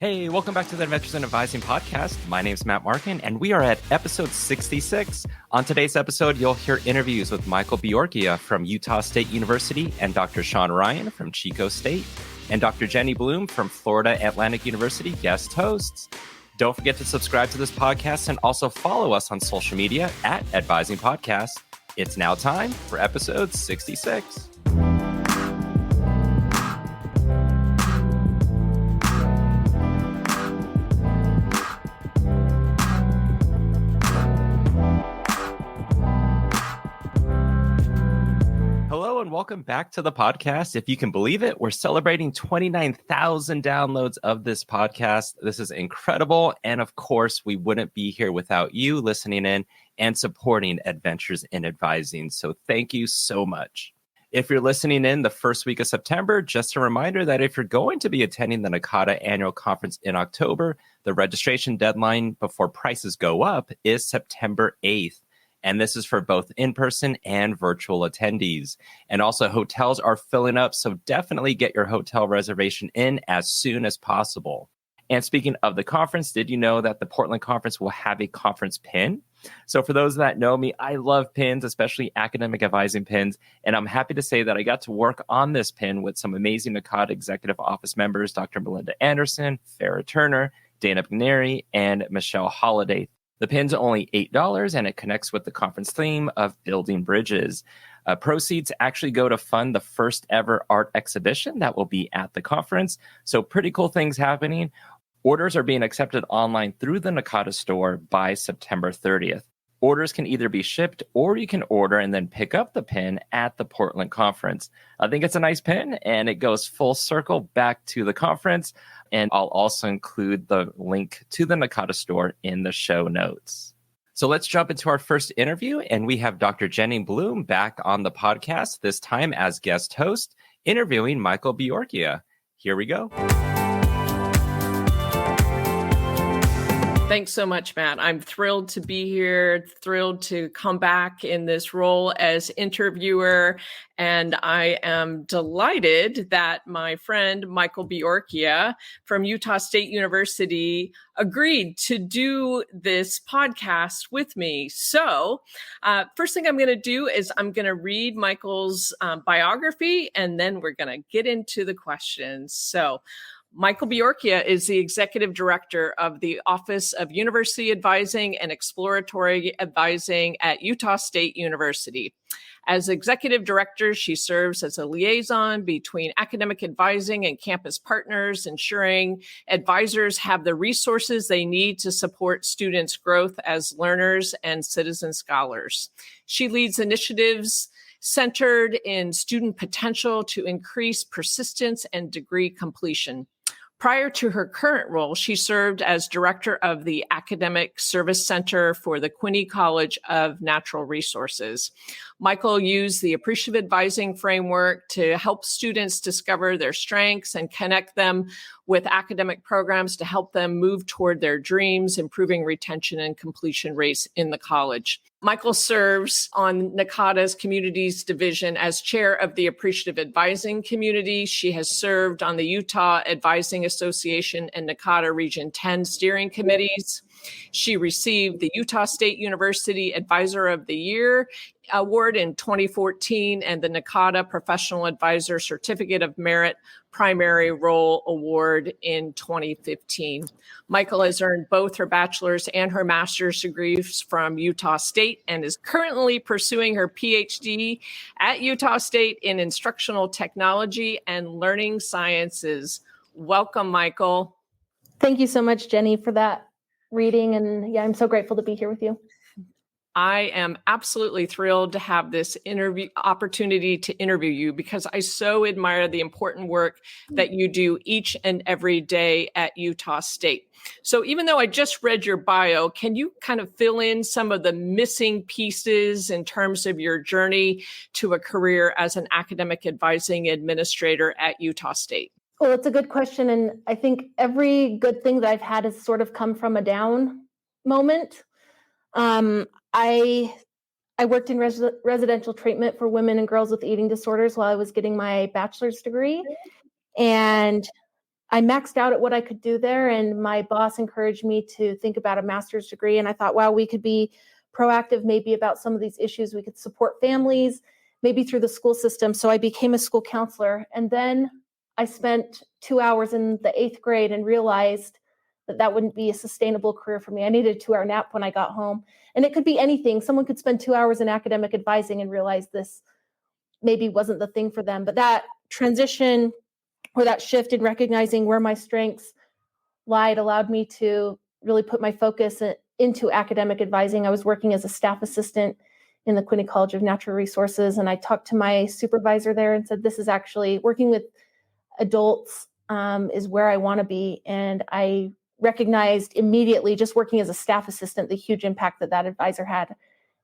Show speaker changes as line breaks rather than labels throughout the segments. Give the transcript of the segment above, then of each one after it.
Hey, welcome back to the Adventures in Advising podcast. My name is Matt Markin, and we are at episode 66. On today's episode, you'll hear interviews with Mykel Beorchia from Utah State University and Dr. Shawn Ryan from Chico State and Dr. Jenny Bloom from Florida Atlantic University guest hosts. Don't forget to subscribe to this podcast and also follow us on social media at Advising Podcast. It's now time for episode 66. Hello and welcome back to the podcast. If you can believe it, we're celebrating 29,000 downloads of this podcast. This is incredible. And of course, we wouldn't be here without you listening in and supporting Adventures in Advising. So thank you so much. If you're listening in the first week of September, just a reminder that if you're going to be attending the NACADA annual conference in October, the registration deadline before prices go up is September 8th. And this is for both in-person and virtual attendees. And also hotels are filling up, so definitely get your hotel reservation in as soon as possible. And speaking of the conference, did you know that the Portland conference will have a conference pin? So for those that know me, I love pins, especially academic advising pins. And I'm happy to say that I got to work on this pin with some amazing NACADA executive office members, Dr. Melinda Anderson, Farrah Turner, Dana McNary, and Michelle Holliday. The pin's only $8, and it connects with the conference theme of building bridges. Proceeds actually go to fund the first ever art exhibition that will be at the conference. So pretty cool things happening. Orders are being accepted online through the NACADA store by September 30th. Orders can either be shipped or you can order and then pick up the pin at the Portland conference. I think it's a nice pin and it goes full circle back to the conference. And I'll also include the link to the NACADA store in the show notes. So let's jump into our first interview. And we have Dr. Jenny Bloom back on the podcast, this time as guest host, interviewing Mykel Beorchia. Here we go.
Thanks so much, Matt. I'm thrilled to be here, thrilled to come back in this role as interviewer. And I am delighted that my friend Mykel Beorchia from Utah State University agreed to do this podcast with me. So first thing I'm going to do is I'm going to read Mykel's biography, and then we're going to get into the questions. So Mykel Beorchia is the executive director of the Office of University Advising and Exploratory Advising at Utah State University. As executive director, she serves as a liaison between academic advising and campus partners, ensuring advisors have the resources they need to support students' growth as learners and citizen scholars. She leads initiatives centered in student potential to increase persistence and degree completion. Prior to her current role, she served as director of the Academic Service Center for the Quinney College of Natural Resources. Mykel used the appreciative advising framework to help students discover their strengths and connect them with academic programs to help them move toward their dreams, improving retention and completion rates in the college. Mykel serves on NACADA's Communities Division as chair of the Appreciative Advising Community. She has served on the Utah Advising Association and NACADA Region 10 steering committees. She received the Utah State University Advisor of the Year Award in 2014 and the NACADA Professional Advisor Certificate of Merit Primary Role Award in 2015. Mykel has earned both her bachelor's and her master's degrees from Utah State and is currently pursuing her PhD at Utah State in Instructional Technology and Learning Sciences. Welcome, Mykel.
Thank you so much, Jenny, for that reading. And yeah, I'm so grateful to be here with you.
I am absolutely thrilled to have this opportunity to interview you because I so admire the important work that you do each and every day at Utah State. So even though I just read your bio, can you kind of fill in some of the missing pieces in terms of your journey to a career as an academic advising administrator at Utah State?
Well, it's a good question. And I think every good thing that I've had has sort of come from a down moment. I worked in residential treatment for women and girls with eating disorders while I was getting my bachelor's degree. And I maxed out at what I could do there, and my boss encouraged me to think about a master's degree. And I thought, wow, we could be proactive maybe about some of these issues. We could support families, maybe through the school system. So I became a school counselor. And then I spent 2 hours in the 8th grade and realized that wouldn't be a sustainable career for me. I needed a 2-hour nap when I got home. And it could be anything. Someone could spend 2 hours in academic advising and realize this maybe wasn't the thing for them. But that transition or that shift in recognizing where my strengths lied allowed me to really put my focus into academic advising. I was working as a staff assistant in the Quinney College of Natural Resources, and I talked to my supervisor there and said, this is actually working with adults is where I want to be. And I recognized immediately, just working as a staff assistant, the huge impact that advisor had.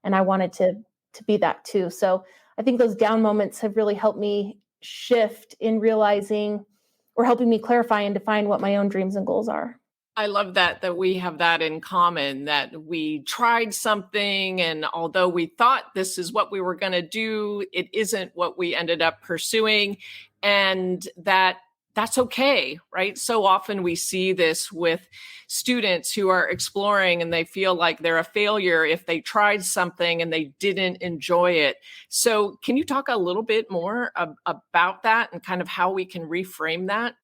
And I wanted to be that too. So I think those down moments have really helped me shift in realizing or helping me clarify and define what my own dreams and goals are.
I love that we have that in common, that we tried something, and although we thought this is what we were going to do, it isn't what we ended up pursuing, and that's okay, right? So often we see this with students who are exploring and they feel like they're a failure if they tried something and they didn't enjoy it. So can you talk a little bit more about that and kind of how we can reframe that?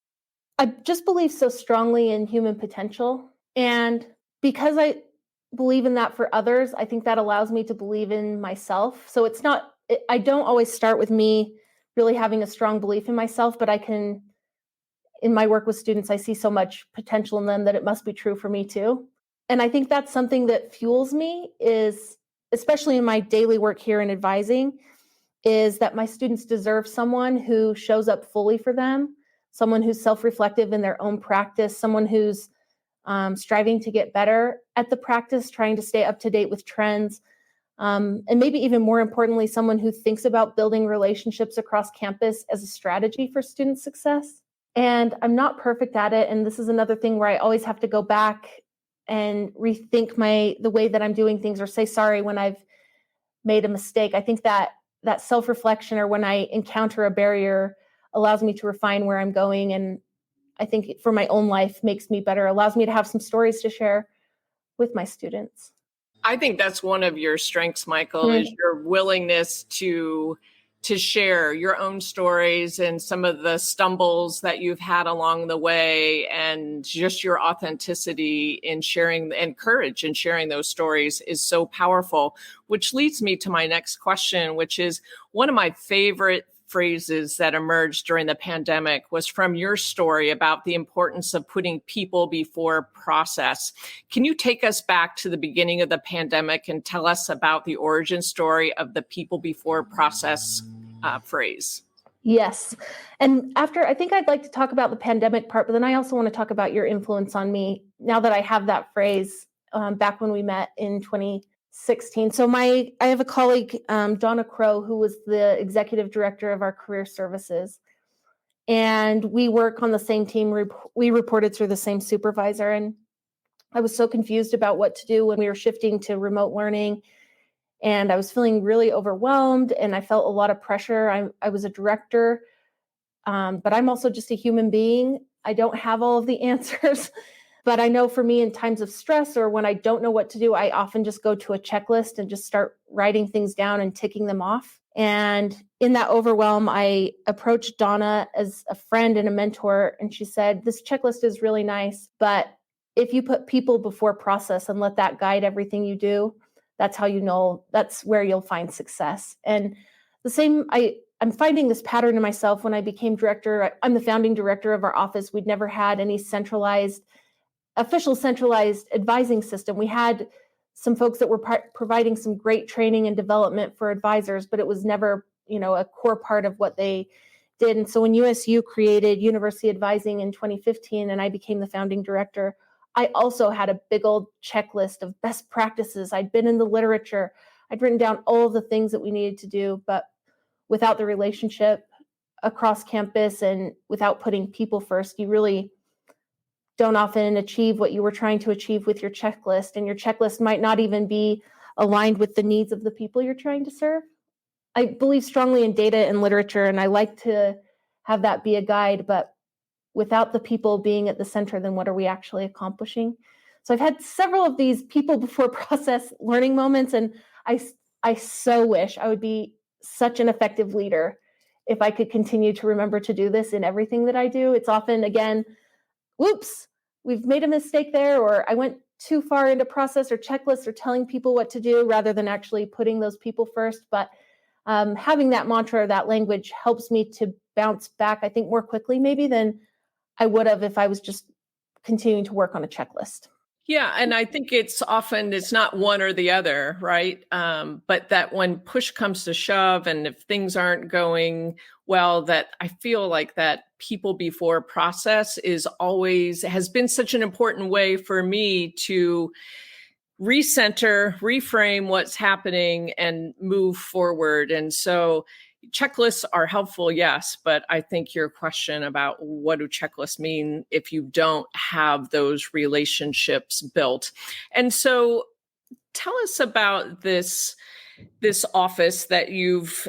I just believe so strongly in human potential. And because I believe in that for others, I think that allows me to believe in myself. So I don't always start with me really having a strong belief in myself, but in my work with students, I see so much potential in them that it must be true for me too. And I think that's something that fuels me, is especially in my daily work here in advising, is that my students deserve someone who shows up fully for them, someone who's self-reflective in their own practice, someone who's striving to get better at the practice, trying to stay up to date with trends, and maybe even more importantly, someone who thinks about building relationships across campus as a strategy for student success. And I'm not perfect at it. And this is another thing where I always have to go back and rethink the way that I'm doing things, or say sorry when I've made a mistake. I think that self-reflection, or when I encounter a barrier, allows me to refine where I'm going. And I think for my own life makes me better, allows me to have some stories to share with my students.
I think that's one of your strengths, Mykel, is your willingness to share your own stories and some of the stumbles that you've had along the way, and just your authenticity in sharing, and courage in sharing those stories is so powerful, which leads me to my next question, which is one of my favorite phrases that emerged during the pandemic was from your story about the importance of putting people before process. Can you take us back to the beginning of the pandemic and tell us about the origin story of the people before process phrase?
Yes. And I think I'd like to talk about the pandemic part, but then I also want to talk about your influence on me now that I have that phrase back when we met in 2016. So I have a colleague, Donna Crow, who was the executive director of our career services. And we work on the same team. We reported through the same supervisor. And I was so confused about what to do when we were shifting to remote learning. And I was feeling really overwhelmed, and I felt a lot of pressure. I was a director, but I'm also just a human being. I don't have all of the answers. But I know for me, in times of stress or when I don't know what to do, I often just go to a checklist and just start writing things down and ticking them off. And in that overwhelm, I approached Donna as a friend and a mentor. And she said, this checklist is really nice, but if you put people before process and let that guide everything you do, that's how you know, that's where you'll find success. And the same, I'm finding this pattern in myself. When I became director, I'm the founding director of our office. We'd never had any official centralized advising system. We had some folks that were providing some great training and development for advisors, but it was never, a core part of what they did. And so when USU created University Advising in 2015, and I became the founding director, I also had a big old checklist of best practices. I'd been in the literature. I'd written down all of the things that we needed to do, but without the relationship across campus and without putting people first, you really don't often achieve what you were trying to achieve with your checklist. And your checklist might not even be aligned with the needs of the people you're trying to serve. I believe strongly in data and literature, and I like to have that be a guide, but without the people being at the center, then what are we actually accomplishing? So I've had several of these people before process learning moments, and I so wish I would be such an effective leader if I could continue to remember to do this in everything that I do. It's often, again, whoops, we've made a mistake there, or I went too far into process or checklists or telling people what to do rather than actually putting those people first. But having that mantra or that language helps me to bounce back, I think, more quickly maybe than I would have if I was just continuing to work on a checklist.
Yeah, and I think it's not one or the other, right? But that when push comes to shove, and if things aren't going well, that I feel like that people before process has been such an important way for me to recenter, reframe what's happening, and move forward. And so checklists are helpful, yes, but I think your question about what do checklists mean if you don't have those relationships built. And so tell us about this office that you've,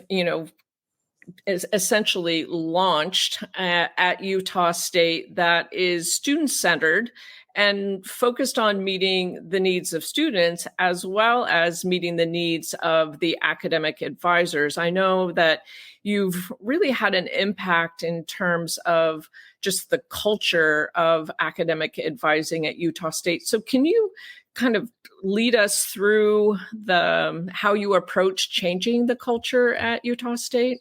is essentially launched at Utah State that is student-centered and focused on meeting the needs of students as well as meeting the needs of the academic advisors. I know that you've really had an impact in terms of just the culture of academic advising at Utah State. So can you kind of lead us through how you approach changing the culture at Utah State?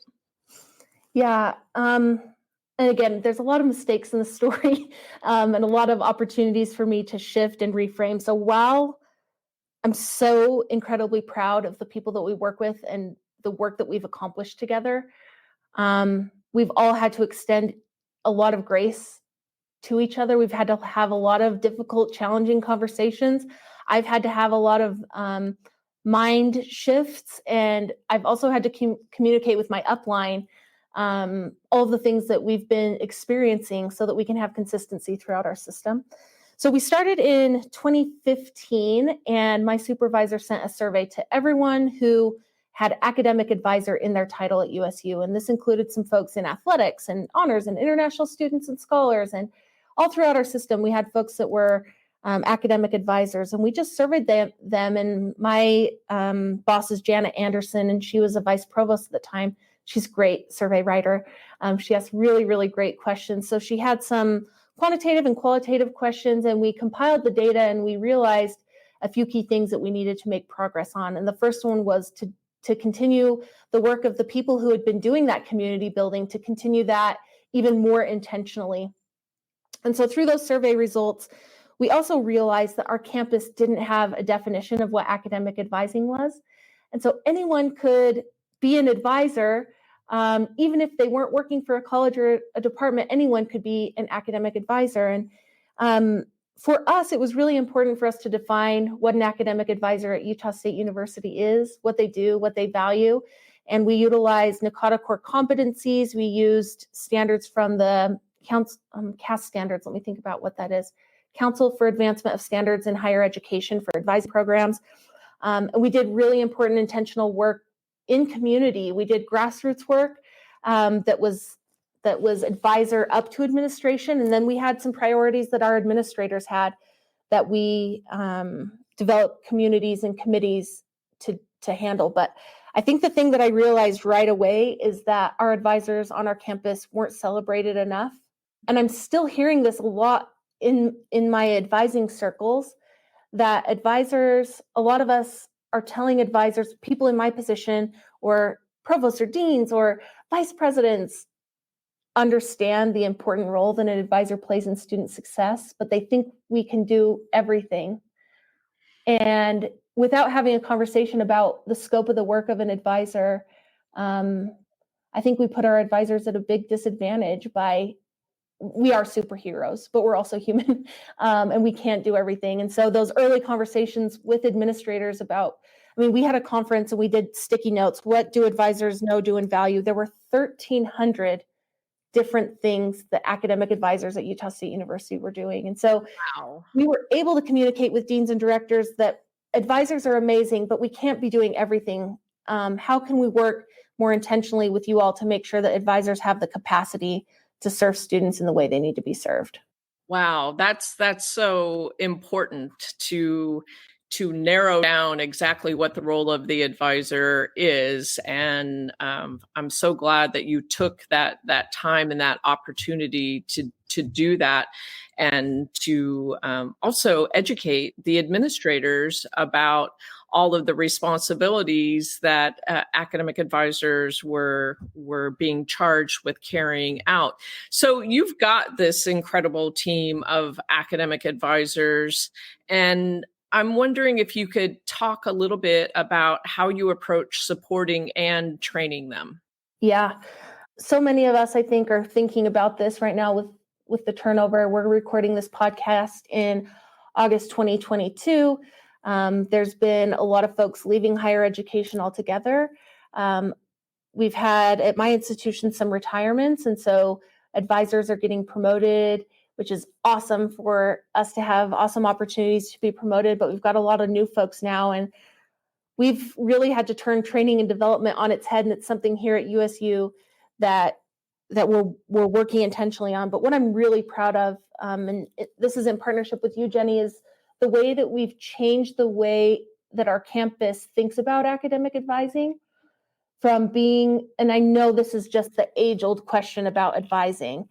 Yeah. And again, there's a lot of mistakes in the story and a lot of opportunities for me to shift and reframe. So while I'm so incredibly proud of the people that we work with and the work that we've accomplished together, we've all had to extend a lot of grace to each other. We've had to have a lot of difficult, challenging conversations. I've had to have a lot of mind shifts, and I've also had to communicate with my upline all of the things that we've been experiencing so that we can have consistency throughout our system. So we started in 2015, and my supervisor sent a survey to everyone who had academic advisor in their title at USU. And this included some folks in athletics and honors and international students and scholars. And all throughout our system, we had folks that were academic advisors, and we just surveyed them. And my boss is Janet Anderson, and she was a vice provost at the time. She's a great survey writer. She asked really, really great questions. So she had some quantitative and qualitative questions, and we compiled the data, and we realized a few key things that we needed to make progress on. And the first one was to continue the work of the people who had been doing that community building, to continue that even more intentionally. And so through those survey results, we also realized that our campus didn't have a definition of what academic advising was. And so anyone could be an advisor, even if they weren't working for a college or a department. Anyone could be an academic advisor. And for us, it was really important for us to define what an academic advisor at Utah State University is, what they do, what they value. And we utilized NACADA core competencies. We used standards from the CAST standards. Let me think about what that is. Council for Advancement of Standards in Higher Education for advising programs. And we did really important intentional work in community. We did grassroots work that was advisor up to administration. And then we had some priorities that our administrators had that we developed communities and committees to handle. But I think the thing that I realized right away is that our advisors on our campus weren't celebrated enough. And I'm still hearing this a lot in my advising circles, that advisors, a lot of us are telling advisors, people in my position or provosts or deans or vice presidents, understand the important role that an advisor plays in student success, but they think we can do everything. And without having a conversation about the scope of the work of an advisor, I think we put our advisors at a big disadvantage by, we are superheroes, but we're also human, and we can't do everything. And so those early conversations with administrators about, we had a conference and we did sticky notes. What do advisors know, do, and value? There were 1,300 different things that academic advisors at Utah State University were doing. And so we were able to communicate with deans and directors that advisors are amazing, but we can't be doing everything. How can we work more intentionally with you all to make sure that advisors have the capacity to serve students in the way they need to be served.
Wow, that's so important to narrow down exactly what the role of the advisor is. And I'm so glad that you took that time and that opportunity to do that, and to also educate the administrators about all of the responsibilities that academic advisors were being charged with carrying out. So you've got this incredible team of academic advisors, and I'm wondering if you could talk a little bit about how you approach supporting and training them.
Yeah. So many of us, I think, are thinking about this right now with the turnover. We're recording this podcast in August 2022. There's been a lot of folks leaving higher education altogether. We've had at my institution some retirements, and so advisors are getting promoted, which is awesome for us to have awesome opportunities to be promoted. But we've got a lot of new folks now, and we've really had to turn training and development on its head. And it's something here at USU that we're working intentionally on. But what I'm really proud of, this is in partnership with you, Jenny, is the way that we've changed the way that our campus thinks about academic advising. From being, and I know this is just the age-old question about advising,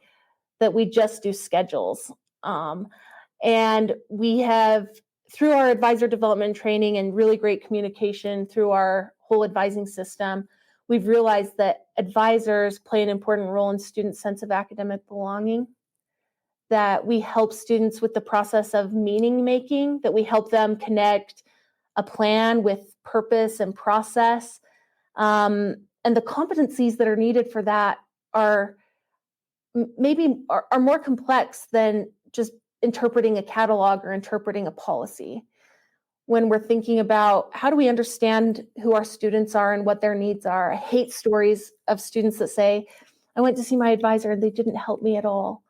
that we just do schedules. And we have, through our advisor development training and really great communication through our whole advising system, we've realized that advisors play an important role in students' sense of academic belonging, that we help students with the process of meaning making, that we help them connect a plan with purpose and process. And the competencies that are needed for that are more complex than just interpreting a catalog or interpreting a policy. When we're thinking about how do we understand who our students are and what their needs are. I hate stories of students that say, I went to see my advisor and they didn't help me at all.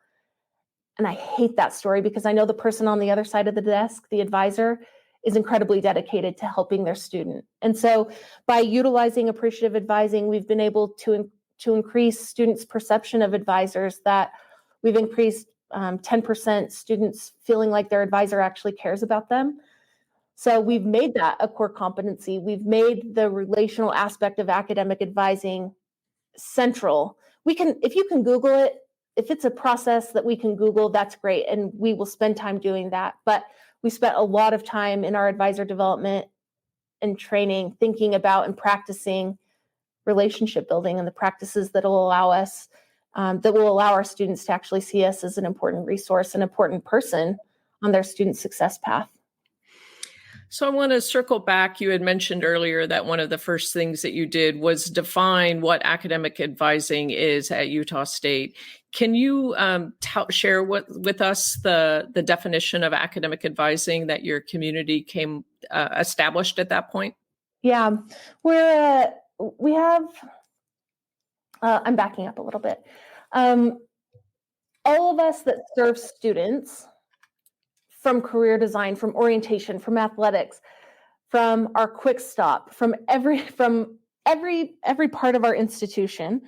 And I hate that story because I know the person on the other side of the desk, the advisor, is incredibly dedicated to helping their student. And so by utilizing appreciative advising, we've been able to increase students' perception of advisors, that we've increased 10% students feeling like their advisor actually cares about them. So we've made that a core competency. We've made the relational aspect of academic advising central. If you can Google it, if it's a process that we can Google, that's great. And we will spend time doing that. But we spent a lot of time in our advisor development and training thinking about and practicing relationship building and the practices that will allow us, that will allow our students to actually see us as an important resource, an important person on their student success path.
So I want to circle back. You had mentioned earlier that one of the first things that you did was define what academic advising is at Utah State. Can you share with us the definition of academic advising that your community established at that point?
Yeah, we have. I'm backing up a little bit. All of us that serve students, from career design, from orientation, from athletics, from our quick stop, from every part of our institution.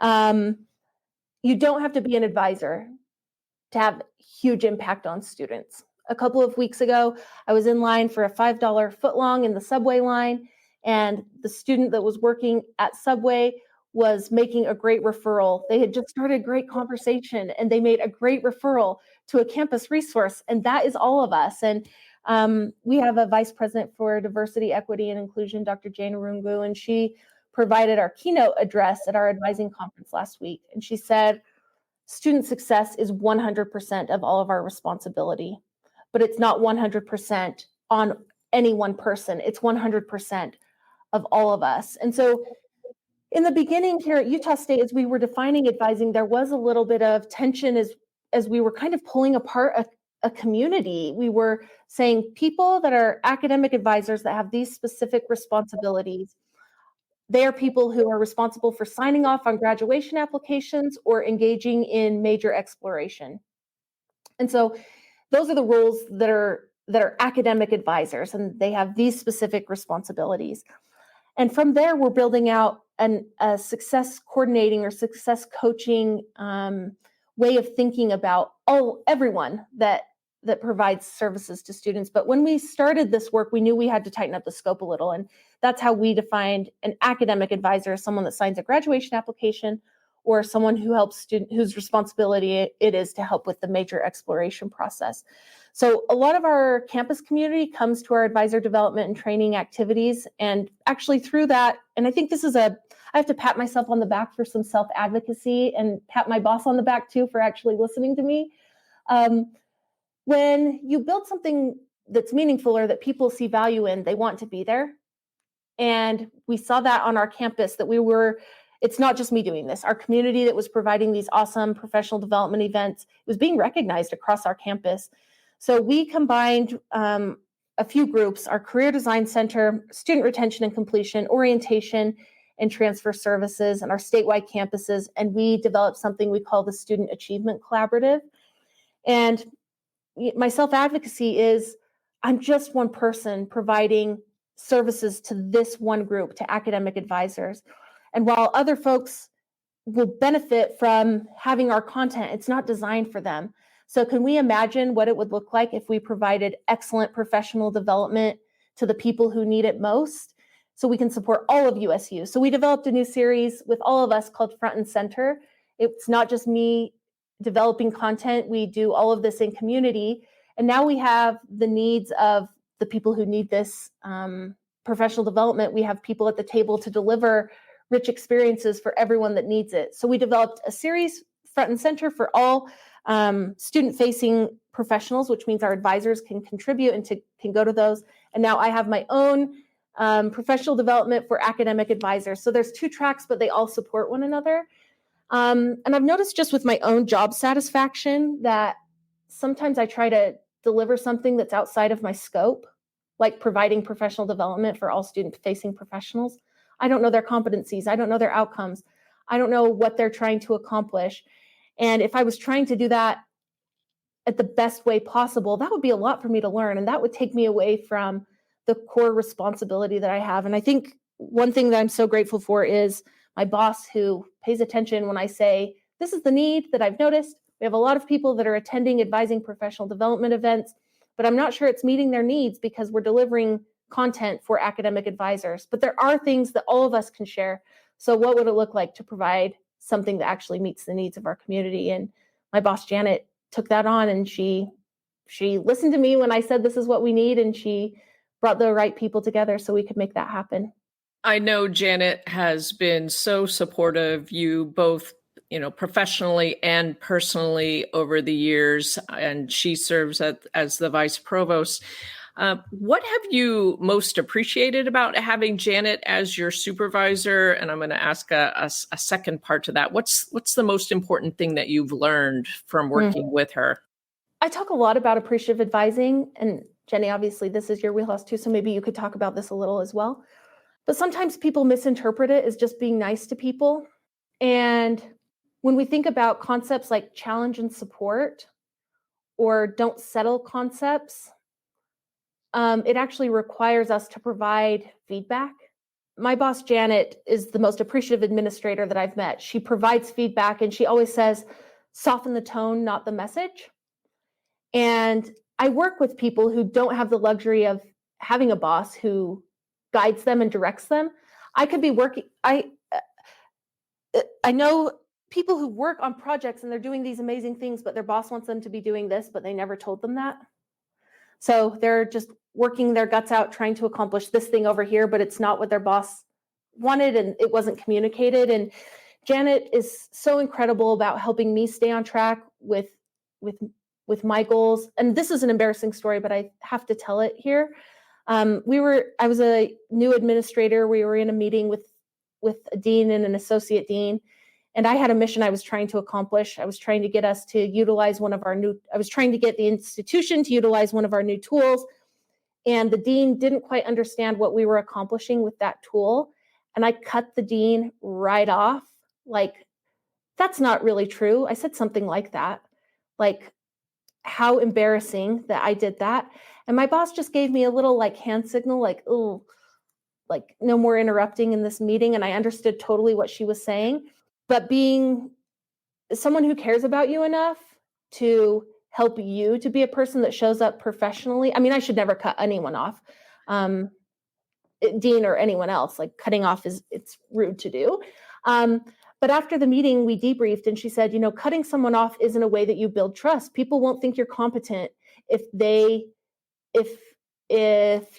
You don't have to be an advisor to have huge impact on students. A couple of weeks ago, I was in line for a $5 footlong in the subway line, and the student that was working at Subway was making a great referral. They had just started a great conversation, and they made a great referral to a campus resource, and that is all of us. And we have a vice president for diversity, equity, and inclusion, Dr. Jane Arungu, and she provided our keynote address at our advising conference last week. And she said, student success is 100% of all of our responsibility, but it's not 100% on any one person. It's 100% of all of us. And so in the beginning here at Utah State, as we were defining advising, there was a little bit of tension as we were kind of pulling apart a community. We were saying people that are academic advisors that have these specific responsibilities, they are people who are responsible for signing off on graduation applications or engaging in major exploration. And so those are the roles that are academic advisors, and they have these specific responsibilities. And from there, we're building out a success coordinating or success coaching way of thinking about everyone that provides services to students. But when we started this work, we knew we had to tighten up the scope a little. And that's how we defined an academic advisor as someone that signs a graduation application or someone who helps student whose responsibility it is to help with the major exploration process. So a lot of our campus community comes to our advisor development and training activities. And actually through that, and I think I have to pat myself on the back for some self-advocacy and pat my boss on the back too for actually listening to me. When you build something that's meaningful or that people see value in, they want to be there. And we saw that on our campus that it's not just me doing this. Our community that was providing these awesome professional development events was being recognized across our campus. So we combined a few groups, our Career Design Center, Student Retention and Completion, Orientation and Transfer Services, and our statewide campuses. And we developed something we call the Student Achievement Collaborative. And my self-advocacy is I'm just one person providing services to this one group, to academic advisors. And while other folks will benefit from having our content, it's not designed for them. So can we imagine what it would look like if we provided excellent professional development to the people who need it most so we can support all of USU? So we developed a new series with all of us called Front and Center. It's not just me developing content. We do all of this in community. And now we have the needs of the people who need this professional development. We have people at the table to deliver rich experiences for everyone that needs it. So we developed a series, Front and Center, for all student-facing professionals, which means our advisors can contribute and can go to those. And now I have my own professional development for academic advisors. So there's 2 tracks, but they all support one another. And I've noticed just with my own job satisfaction that sometimes I try to deliver something that's outside of my scope, like providing professional development for all student-facing professionals. I don't know their competencies. I don't know their outcomes. I don't know what they're trying to accomplish. And if I was trying to do that at the best way possible, that would be a lot for me to learn. And that would take me away from the core responsibility that I have. And I think one thing that I'm so grateful for is my boss, who pays attention when I say, this is the need that I've noticed. We have a lot of people that are attending advising professional development events, but I'm not sure it's meeting their needs because we're delivering content for academic advisors. But there are things that all of us can share. So what would it look like to provide something that actually meets the needs of our community? And my boss, Janet, took that on, and she listened to me when I said this is what we need, and she brought the right people together so we could make that happen.
I know Janet has been so supportive, you both, professionally and personally over the years, and she serves as the vice provost. What have you most appreciated about having Janet as your supervisor? And I'm going to ask a second part to that. What's the most important thing that you've learned from working with her?
I talk a lot about appreciative advising, and Jenny, obviously this is your wheelhouse too, so maybe you could talk about this a little as well. But sometimes people misinterpret it as just being nice to people. And when we think about concepts like challenge and support or don't settle concepts, it actually requires us to provide feedback. My boss, Janet, is the most appreciative administrator that I've met. She provides feedback, and she always says, soften the tone, not the message. And I work with people who don't have the luxury of having a boss who guides them and directs them. I could be working, I know people who work on projects and they're doing these amazing things, but their boss wants them to be doing this, but they never told them that. So they're just working their guts out trying to accomplish this thing over here, but it's not what their boss wanted and it wasn't communicated. And Janet is so incredible about helping me stay on track with my goals. And this is an embarrassing story, but I have to tell it here. I was a new administrator. We were in a meeting with a dean and an associate dean. And I had a mission I was trying to accomplish. I was trying to get us to utilize I was trying to get the institution to utilize one of our new tools. And the dean didn't quite understand what we were accomplishing with that tool. And I cut the dean right off. Like, that's not really true. I said something like that. Like, how embarrassing that I did that. And my boss just gave me a little hand signal, oh, no more interrupting in this meeting. And I understood totally what she was saying. But being someone who cares about you enough to help you to be a person that shows up professionally. I mean, I should never cut anyone off, Dean or anyone else. Like, cutting off it's rude to do. But after the meeting, we debriefed, and she said, cutting someone off isn't a way that you build trust. People won't think you're competent if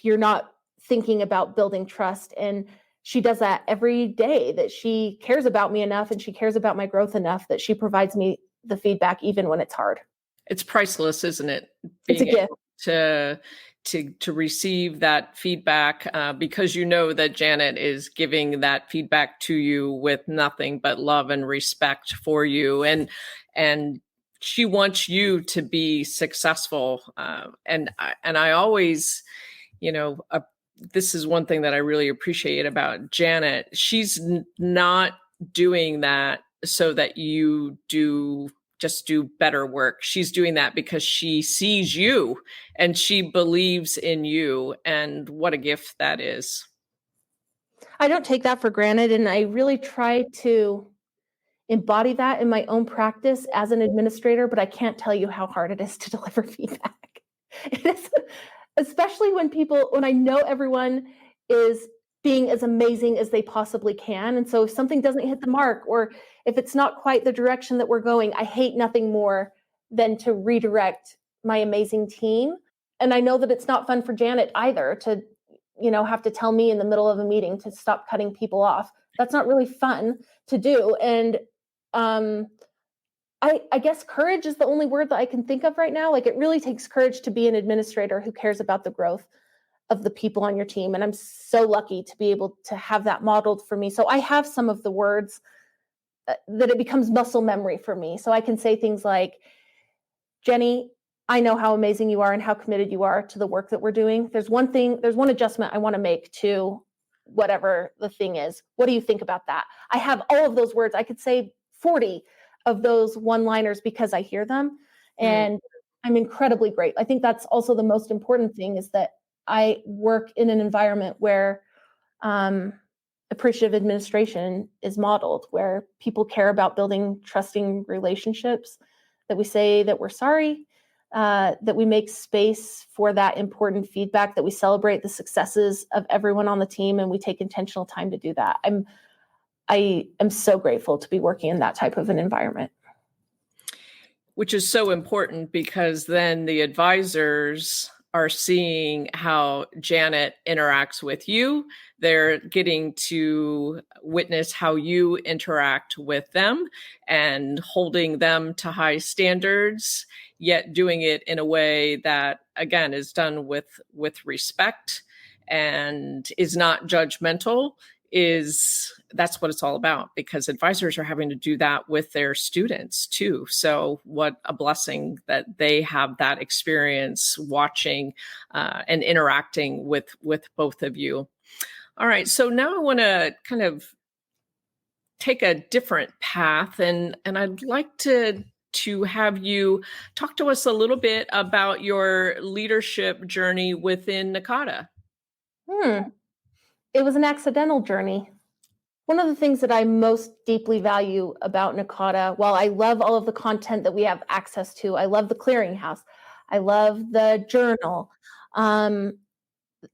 you're not thinking about building trust. And she does that every day, that she cares about me enough and she cares about my growth enough that she provides me the feedback even when it's hard.
It's priceless, isn't it?
It's a gift.
To receive that feedback, because that Janet is giving that feedback to you with nothing but love and respect for you, and she wants you to be successful. And I always, this is one thing that I really appreciate about Janet. She's not doing that so that you just do better work. She's doing that because she sees you and she believes in you. And what a gift that is.
I don't take that for granted. And I really try to embody that in my own practice as an administrator, but I can't tell you how hard it is to deliver feedback. It is, especially when I know everyone is being as amazing as they possibly can. And so if something doesn't hit the mark, or if it's not quite the direction that we're going, I hate nothing more than to redirect my amazing team. And I know that it's not fun for Janet either to, have to tell me in the middle of a meeting to stop cutting people off. That's not really fun to do. And I guess courage is the only word that I can think of right now. Like, it really takes courage to be an administrator who cares about the growth of the people on your team. And I'm so lucky to be able to have that modeled for me. So I have some of the words that it becomes muscle memory for me. So I can say things like, Jenny, I know how amazing you are and how committed you are to the work that we're doing. There's one adjustment I want to make to whatever the thing is. What do you think about that? I have all of those words. I could say 40 of those one-liners because I hear them. And I'm incredibly grateful. I think that's also the most important thing, is that I work in an environment where appreciative administration is modeled, where people care about building trusting relationships, that we say that we're sorry, that we make space for that important feedback, that we celebrate the successes of everyone on the team, and we take intentional time to do that. I am so grateful to be working in that type of an environment.
Which is so important, because then the advisors are seeing how Janet interacts with you. They're getting to witness how you interact with them and holding them to high standards, yet doing it in a way that, again, is done with respect and is not judgmental. That's what it's all about, because advisors are having to do that with their students too. So what a blessing that they have that experience watching and interacting with both of you. All right. So now I want to kind of take a different path, and I'd like to have you talk to us a little bit about your leadership journey within NACADA.
It was an accidental journey. One of the things that I most deeply value about NACADA, while I love all of the content that we have access to, I love the clearinghouse, I love the journal,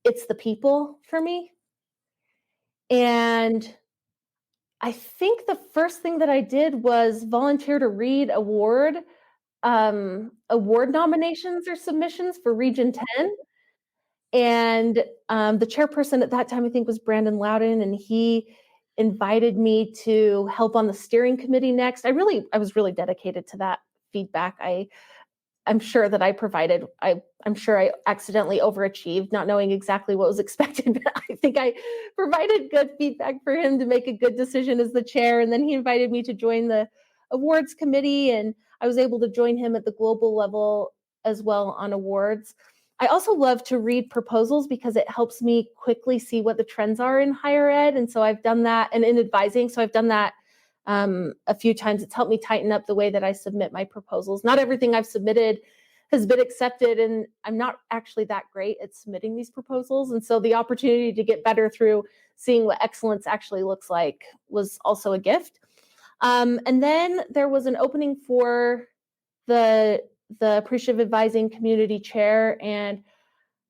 it's the people for me. And I think the first thing that I did was volunteer to read award nominations or submissions for Region 10. And the chairperson at that time, I think, was Brandon Loudon, and he invited me to help on the steering committee next. I was really dedicated to that feedback. I'm sure that I provided, I'm sure I accidentally overachieved, not knowing exactly what was expected, but I think I provided good feedback for him to make a good decision as the chair. And then he invited me to join the awards committee, and I was able to join him at the global level as well on awards. I also love to read proposals because it helps me quickly see what the trends are in higher ed. And so I've done that, and in advising. So I've done that a few times. It's helped me tighten up the way that I submit my proposals. Not everything I've submitted has been accepted, and I'm not actually that great at submitting these proposals. And so the opportunity to get better through seeing what excellence actually looks like was also a gift. And then there was an opening for the Appreciative Advising Community Chair, and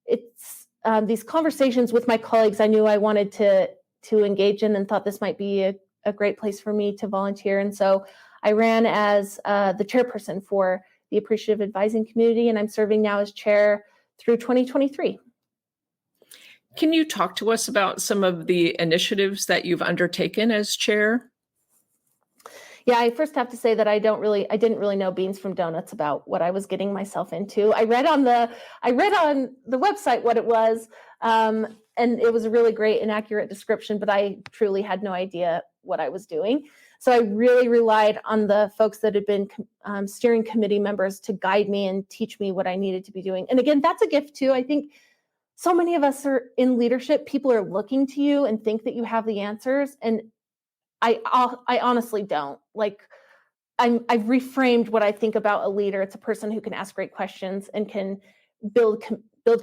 it's these conversations with my colleagues I knew I wanted to engage in and thought this might be a great place for me to volunteer. And so I ran as the chairperson for the Appreciative Advising Community, and I'm serving now as chair through 2023.
Can you talk to us about some of the initiatives that you've undertaken as chair?
Yeah, I first have to say that I didn't really know beans from donuts about what I was getting myself into. I read on the website what it was, and it was a really great and accurate description, but I truly had no idea what I was doing. So I really relied on the folks that had been steering committee members to guide me and teach me what I needed to be doing. And again, that's a gift too. I think so many of us are in leadership. People are looking to you and think that you have the answers, and I honestly don't. Like, I've reframed what I think about a leader. It's a person who can ask great questions and can build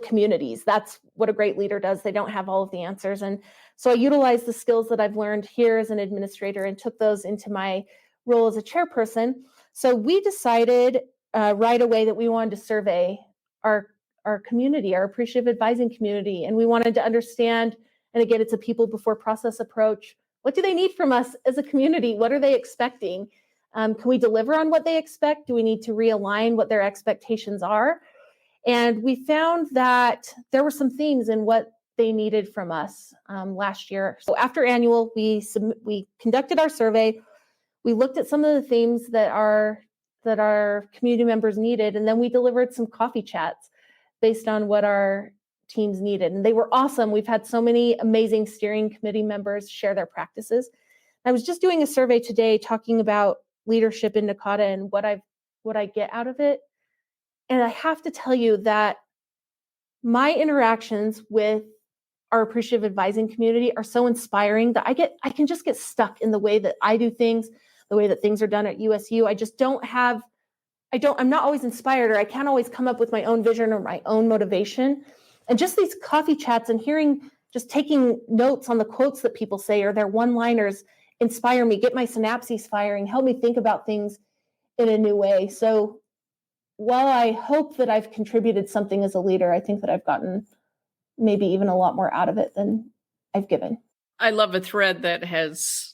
communities. That's what a great leader does. They don't have all of the answers. And so I utilized the skills that I've learned here as an administrator and took those into my role as a chairperson. So we decided right away that we wanted to survey our community, our appreciative advising community. And we wanted to understand, and again, it's a people before process approach. What do they need from us as a community? What are they expecting? Can we deliver on what they expect? Do we need to realign what their expectations are? And we found that there were some themes in what they needed from us last year. So after annual, we conducted our survey. We looked at some of the themes that our community members needed, and then we delivered some coffee chats based on what our teams needed. And they were awesome. We've had so many amazing steering committee members share their practices. I was just doing a survey today talking about leadership in NACADA and what I get out of it. And I have to tell you that my interactions with our appreciative advising community are so inspiring that I can just get stuck in the way that I do things, the way that things are done at USU. I'm not always inspired, or I can't always come up with my own vision or my own motivation. And just these coffee chats and taking notes on the quotes that people say or their one-liners inspire me, get my synapses firing, help me think about things in a new way. So while I hope that I've contributed something as a leader, I think that I've gotten maybe even a lot more out of it than I've given.
I love a thread that has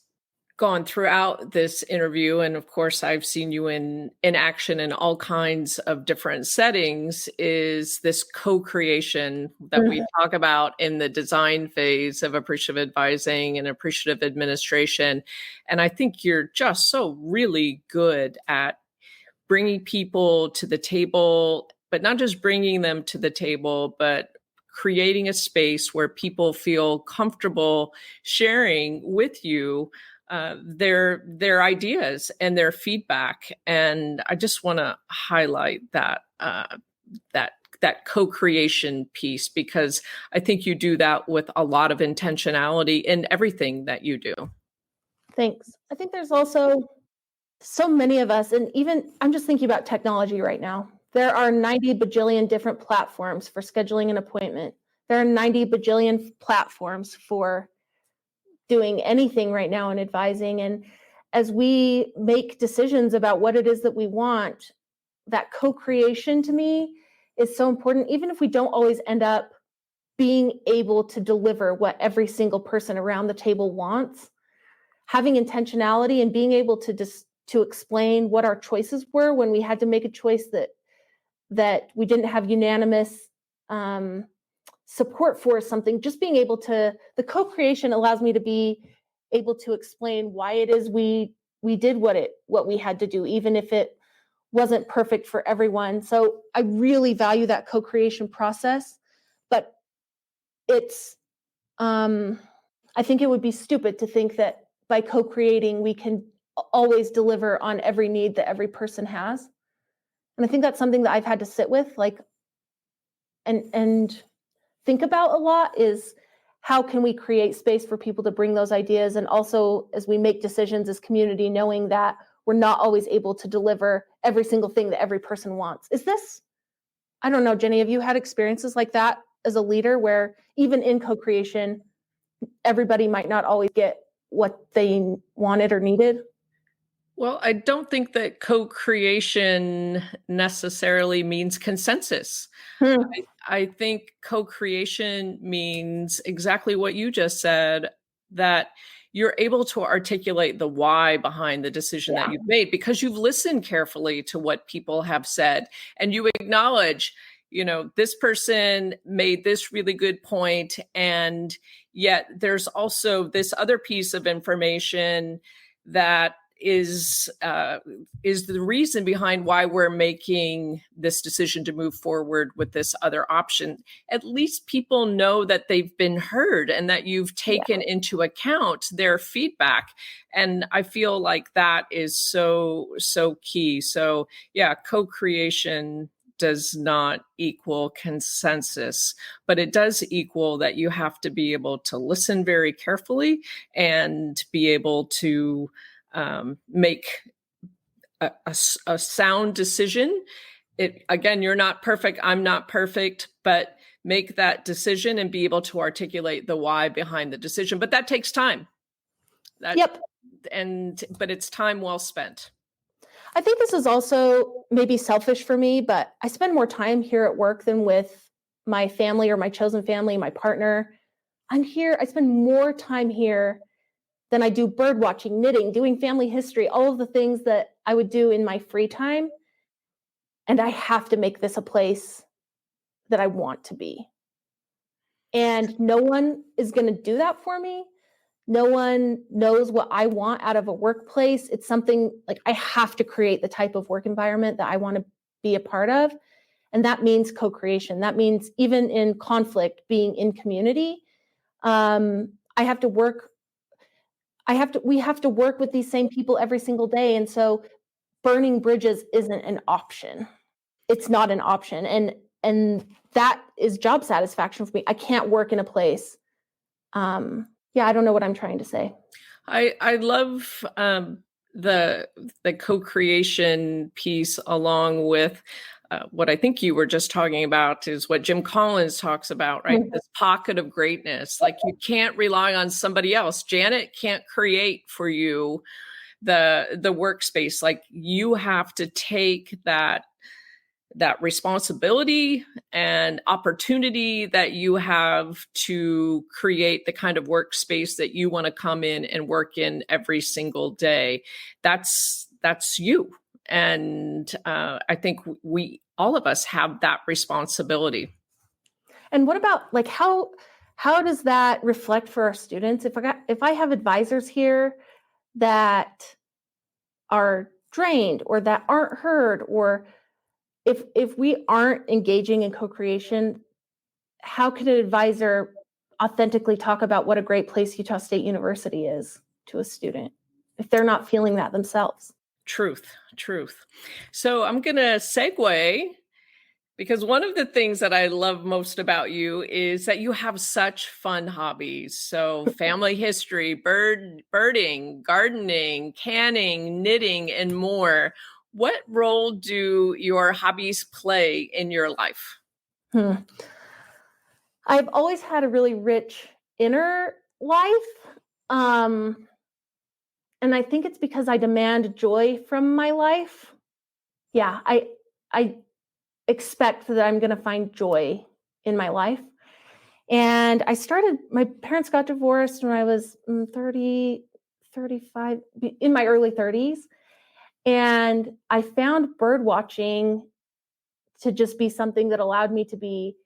gone throughout this interview, and of course I've seen you in action in all kinds of different settings, is this co-creation that we talk about in the design phase of appreciative advising and appreciative administration. And I think you're just so really good at bringing people to the table, but not just bringing them to the table, but creating a space where people feel comfortable sharing with you their ideas and their feedback. And I just want to highlight that co-creation piece, because I think you do that with a lot of intentionality in everything that you do.
Thanks. I think there's also so many of us, and even I'm just thinking about technology right now. There are 90 bajillion different platforms for scheduling an appointment. There are 90 bajillion platforms for doing anything right now in advising. And as we make decisions about what it is that we want, that co-creation to me is so important, even if we don't always end up being able to deliver what every single person around the table wants. Having intentionality and being able to explain what our choices were when we had to make a choice that we didn't have unanimous support for something, just being able to, the co-creation allows me to be able to explain why it is we did what we had to do, even if it wasn't perfect for everyone. So I really value that co-creation process, but it's, I think it would be stupid to think that by co-creating, we can always deliver on every need that every person has. And I think that's something that I've had to sit with, and think about a lot, is how can we create space for people to bring those ideas? And also, as we make decisions as community, knowing that we're not always able to deliver every single thing that every person wants. I don't know, Jenny, have you had experiences like that as a leader, where even in co-creation, everybody might not always get what they wanted or needed?
Well, I don't think that co-creation necessarily means consensus.
Hmm.
I think co-creation means exactly what you just said, that you're able to articulate the why behind the decision that
Yeah.
you've made because you've listened carefully to what people have said and you acknowledge, this person made this really good point, and yet there's also this other piece of information that is the reason behind why we're making this decision to move forward with this other option. At least people know that they've been heard and that you've taken into account their feedback. And I feel like that is so key. So yeah, co-creation does not equal consensus, but it does equal that you have to be able to listen very carefully and be able to make a sound decision. Again, you're not perfect, I'm not perfect, but make that decision and be able to articulate the why behind the decision. But that takes time.
Yep.
But it's time well spent.
I think this is also maybe selfish for me, but I spend more time here at work than with my family or my chosen family, my partner. I spend more time here than I do bird watching, knitting, doing family history, all of the things that I would do in my free time. And I have to make this a place that I want to be. And no one is going to do that for me. No one knows what I want out of a workplace. It's something like I have to create the type of work environment that I want to be a part of. And that means co-creation. That means even in conflict, being in community. We have to work with these same people every single day. And so burning bridges isn't an option. It's not an option. And that is job satisfaction for me. I can't work in a place. I don't know what I'm trying to say.
I love the co-creation piece, along with what I think you were just talking about is what Jim Collins talks about, right?
Mm-hmm.
This pocket of greatness. Like, you can't rely on somebody else. Janet can't create for you the workspace. Like, you have to take that responsibility and opportunity that you have to create the kind of workspace that you want to come in and work in every single day. That's you. And I think all of us have that responsibility.
And what about, like, how does that reflect for our students? If I have advisors here that are drained or that aren't heard, or if we aren't engaging in co-creation, how can an advisor authentically talk about what a great place Utah State University is to a student if they're not feeling that themselves?
Truth. So I'm going to segue, because one of the things that I love most about you is that you have such fun hobbies. So family history, birding, gardening, canning, knitting, and more. What role do your hobbies play in your life?
I've always had a really rich inner life. And I think it's because I demand joy from my life. Yeah, I expect that I'm going to find joy in my life. And my parents got divorced when I was 30, 35, in my early 30s. And I found bird watching to just be something that allowed me to be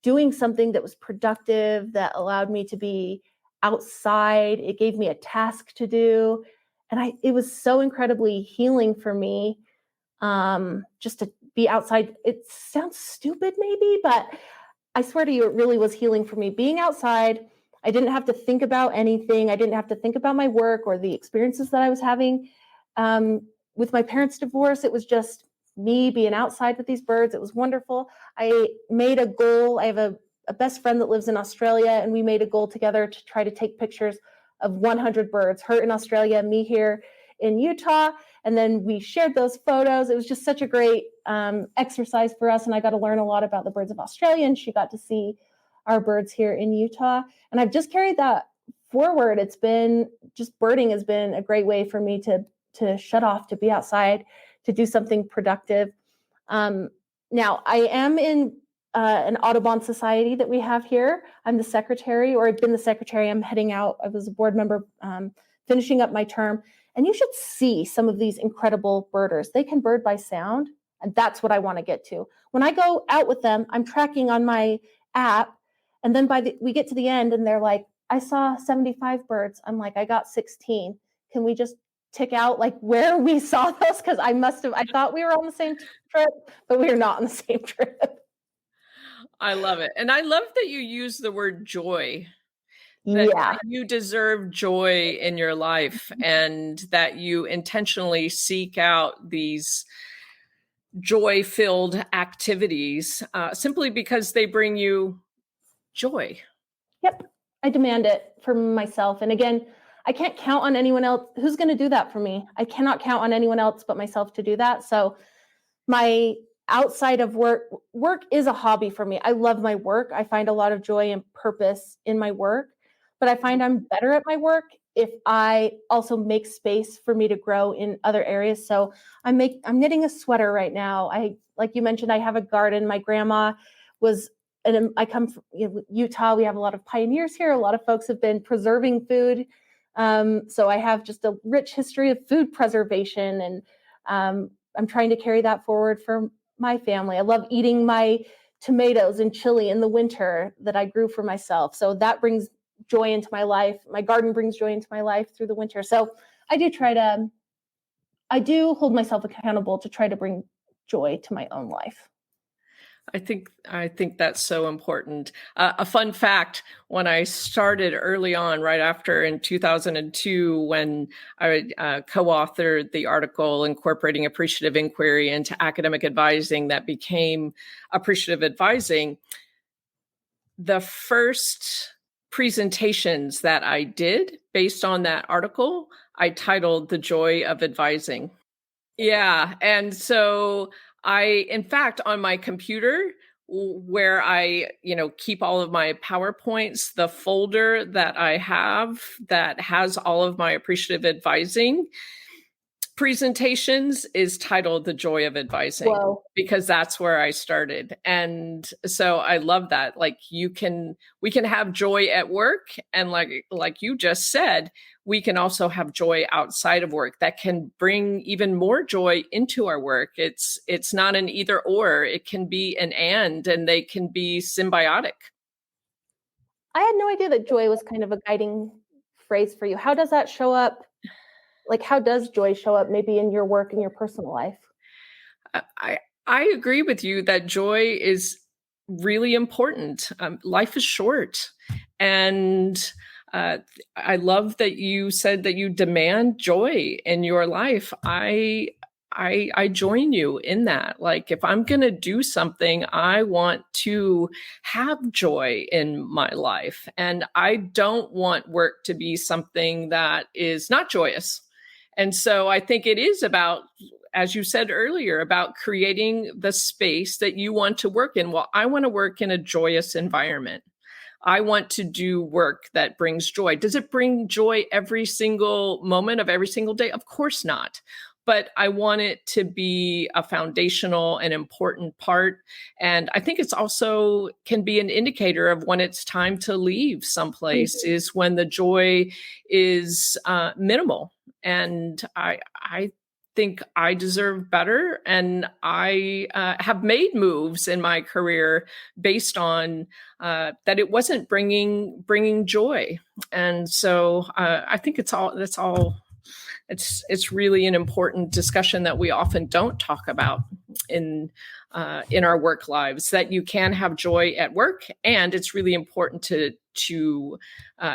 doing something that was productive, that allowed me to be outside. It gave me a task to do. And it was so incredibly healing for me, just to be outside. It sounds stupid maybe, but I swear to you, it really was healing for me. Being outside, I didn't have to think about anything. I didn't have to think about my work or the experiences that I was having. With my parents' divorce, it was just me being outside with these birds. It was wonderful. I made a goal. I have a best friend that lives in Australia, and we made a goal together to try to take pictures of 100 birds, her in Australia, me here in Utah. And then we shared those photos. It was just such a great exercise for us. And I got to learn a lot about the birds of Australia, and she got to see our birds here in Utah. And I've just carried that forward. Birding has been a great way for me to to shut off, to be outside, to do something productive. Now, I am in an Audubon society that we have here. I'm the secretary, or I've been the secretary. I'm heading out. I was a board member, finishing up my term. And you should see some of these incredible birders. They can bird by sound, and that's what I want to get to. When I go out with them, I'm tracking on my app, and then we get to the end, and they're like, I saw 75 birds. I'm like, I got 16. Can we just tick out like where we saw those? Because I thought we were on the same trip, but we are not on the same trip.
I love it. And I love that you use the word joy. That you deserve joy in your life, and that you intentionally seek out these joy-filled activities simply because they bring you joy.
Yep. I demand it for myself. And again, I can't count on anyone else. Who's going to do that for me? I cannot count on anyone else but myself to do that. So my outside of work is a hobby for me. I love my work. I find a lot of joy and purpose in my work, but I find I'm better at my work if I also make space for me to grow in other areas. So I'm knitting a sweater right now. Like you mentioned, I have a garden. My grandma and I come from Utah. We have a lot of pioneers here. A lot of folks have been preserving food. So I have just a rich history of food preservation, and I'm trying to carry that forward for my family. I love eating my tomatoes and chili in the winter that I grew for myself. So that brings joy into my life. My garden brings joy into my life through the winter. So I do hold myself accountable to try to bring joy to my own life.
I think that's so important. A fun fact, when I started early on, right after in 2002, when I co-authored the article incorporating appreciative inquiry into academic advising that became appreciative advising, the first presentations that I did based on that article, I titled The Joy of Advising. Yeah. And so in fact, on my computer where I, keep all of my PowerPoints, the folder that I have that has all of my appreciative advising presentations is titled The Joy of Advising. Whoa. Because that's where I started. And so I love that. Like we can have joy at work. And like you just said, we can also have joy outside of work that can bring even more joy into our work. It's not an either or, it can be an and they can be symbiotic.
I had no idea that joy was kind of a guiding phrase for you. How does that show up? Like, how does joy show up maybe in your work and your personal life?
I agree with you that joy is really important. Life is short. And I love that you said that you demand joy in your life. I join you in that. Like, if I'm going to do something, I want to have joy in my life. And I don't want work to be something that is not joyous. And so I think it is about, as you said earlier, about creating the space that you want to work in. Well, I want to work in a joyous environment. I want to do work that brings joy. Does it bring joy every single moment of every single day? Of course not. But I want it to be a foundational and important part. And I think it's also can be an indicator of when it's time to leave someplace, is when the joy is minimal. And I think I deserve better. And I have made moves in my career based on that it wasn't bringing joy. And so I think it's really an important discussion that we often don't talk about in our work lives, that you can have joy at work, and it's really important to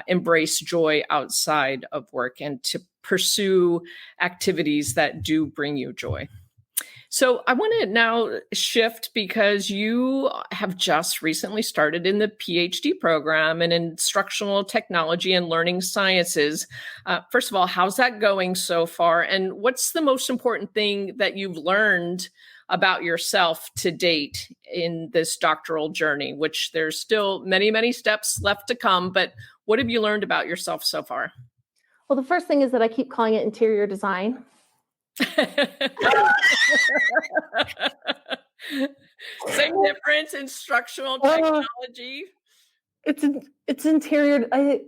embrace joy outside of work and to pursue activities that do bring you joy. So I want to now shift, because you have just recently started in the PhD program in instructional technology and learning sciences. First of all, how's that going so far? And what's the most important thing that you've learned about yourself to date in this doctoral journey, which there's still many, many steps left to come, but what have you learned about yourself so far?
Well, the first thing is that I keep calling it interior design.
Same difference, instructional technology.
It's interior. I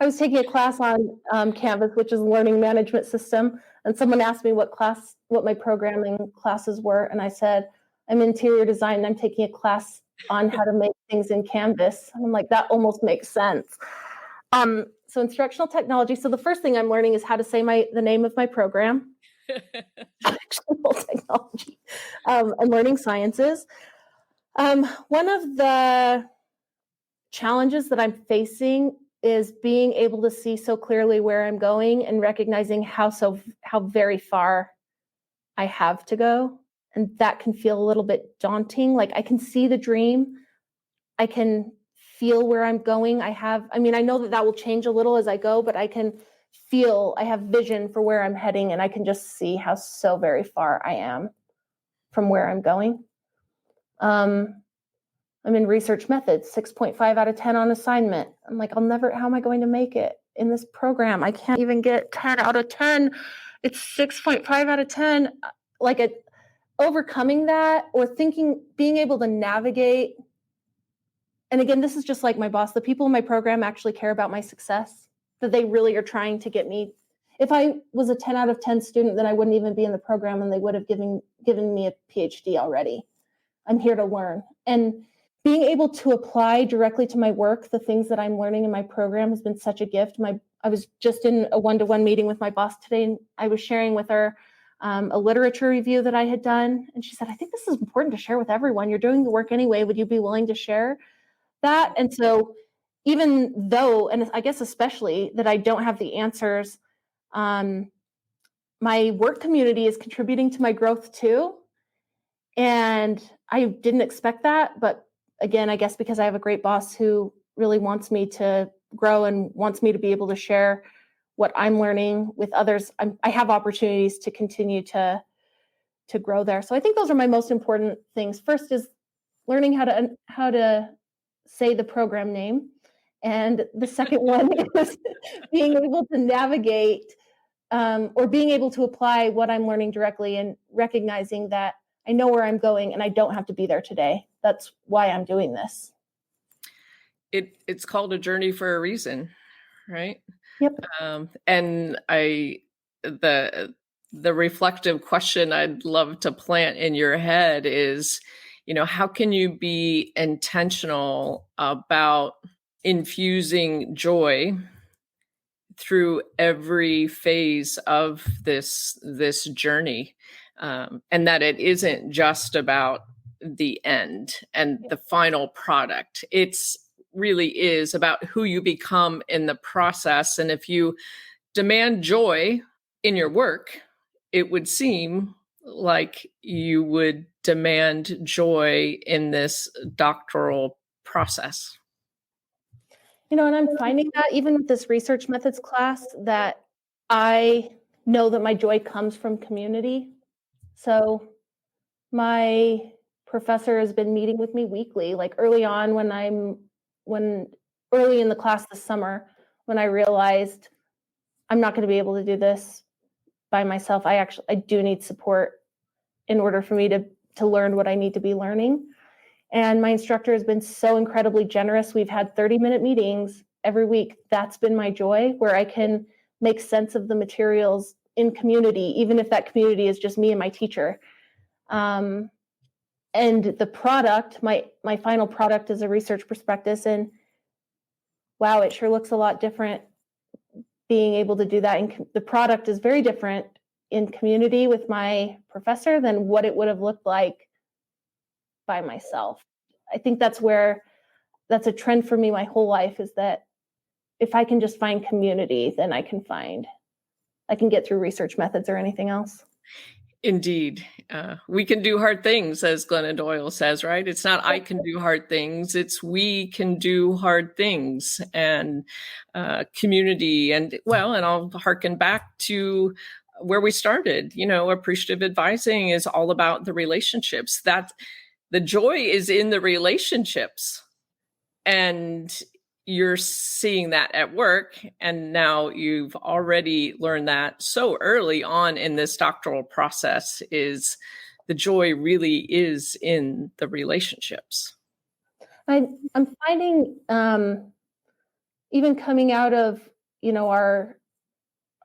was taking a class on Canvas, which is a learning management system, and someone asked me what my programming classes were, and I said, I'm interior design, and I'm taking a class on how to make things in Canvas. And I'm like, that almost makes sense. So instructional technology. So the first thing I'm learning is how to say the name of my program. Instructional technology. I'm learning sciences. One of the challenges that I'm facing is being able to see so clearly where I'm going and recognizing how very far I have to go. And that can feel a little bit daunting. Like I can see the dream. I can feel where I'm going. I know that will change a little as I go, but I have vision for where I'm heading, and I can just see how so very far I am from where I'm going. I'm in research methods, 6.5 out of 10 on assignment. I'm like, how am I going to make it in this program? I can't even get 10 out of 10. It's 6.5 out of 10. Overcoming that or being able to navigate. And again, this is just like my boss. The people in my program actually care about my success, that they really are trying to get me. If I was a 10 out of 10 student, then I wouldn't even be in the program and they would have given me a PhD already. I'm here to learn. And being able to apply directly to my work, the things that I'm learning in my program has been such a gift. I was just in a one-to-one meeting with my boss today, and I was sharing with her a literature review that I had done. And she said, I think this is important to share with everyone. You're doing the work anyway. Would you be willing to share that? And so even though, and I guess especially that I don't have the answers, my work community is contributing to my growth too. And I didn't expect that, but again, I guess because I have a great boss who really wants me to grow and wants me to be able to share what I'm learning with others, I have opportunities to continue to grow there. So I think those are my most important things. First is learning how to say the program name. And the second one is being able to navigate or being able to apply what I'm learning directly and recognizing that I know where I'm going and I don't have to be there today. That's why I'm doing this.
It's called a journey for a reason, right?
Yep.
And the reflective question I'd love to plant in your head is, how can you be intentional about infusing joy through every phase of this journey, and that it isn't just about the end and the final product. It's really is about who you become in the process. And if you demand joy in your work, it would seem like you would demand joy in this doctoral process.
And I'm finding that even with this research methods class, that I know that my joy comes from community. So my professor has been meeting with me weekly, like early on early in the class this summer, when I realized I'm not going to be able to do this by myself. I do need support in order for me to learn what I need to be learning. And my instructor has been so incredibly generous. We've had 30-minute meetings every week. That's been my joy, where I can make sense of the materials in community, even if that community is just me and my teacher. And the product, my final product is a research prospectus. And wow, it sure looks a lot different being able to do that. And the product is very different in community with my professor than what it would have looked like by myself. I think that's a trend for me my whole life, is that if I can just find community, then I can get through research methods or anything else.
Indeed. We can do hard things, as Glennon Doyle says, right? It's not I can do hard things, it's we can do hard things. And community, and I'll harken back to where we started. Appreciative advising is all about the relationships. That the joy is in the relationships. And you're seeing that at work, and now you've already learned that so early on in this doctoral process is the joy really is in the relationships.
I'm finding even coming out of,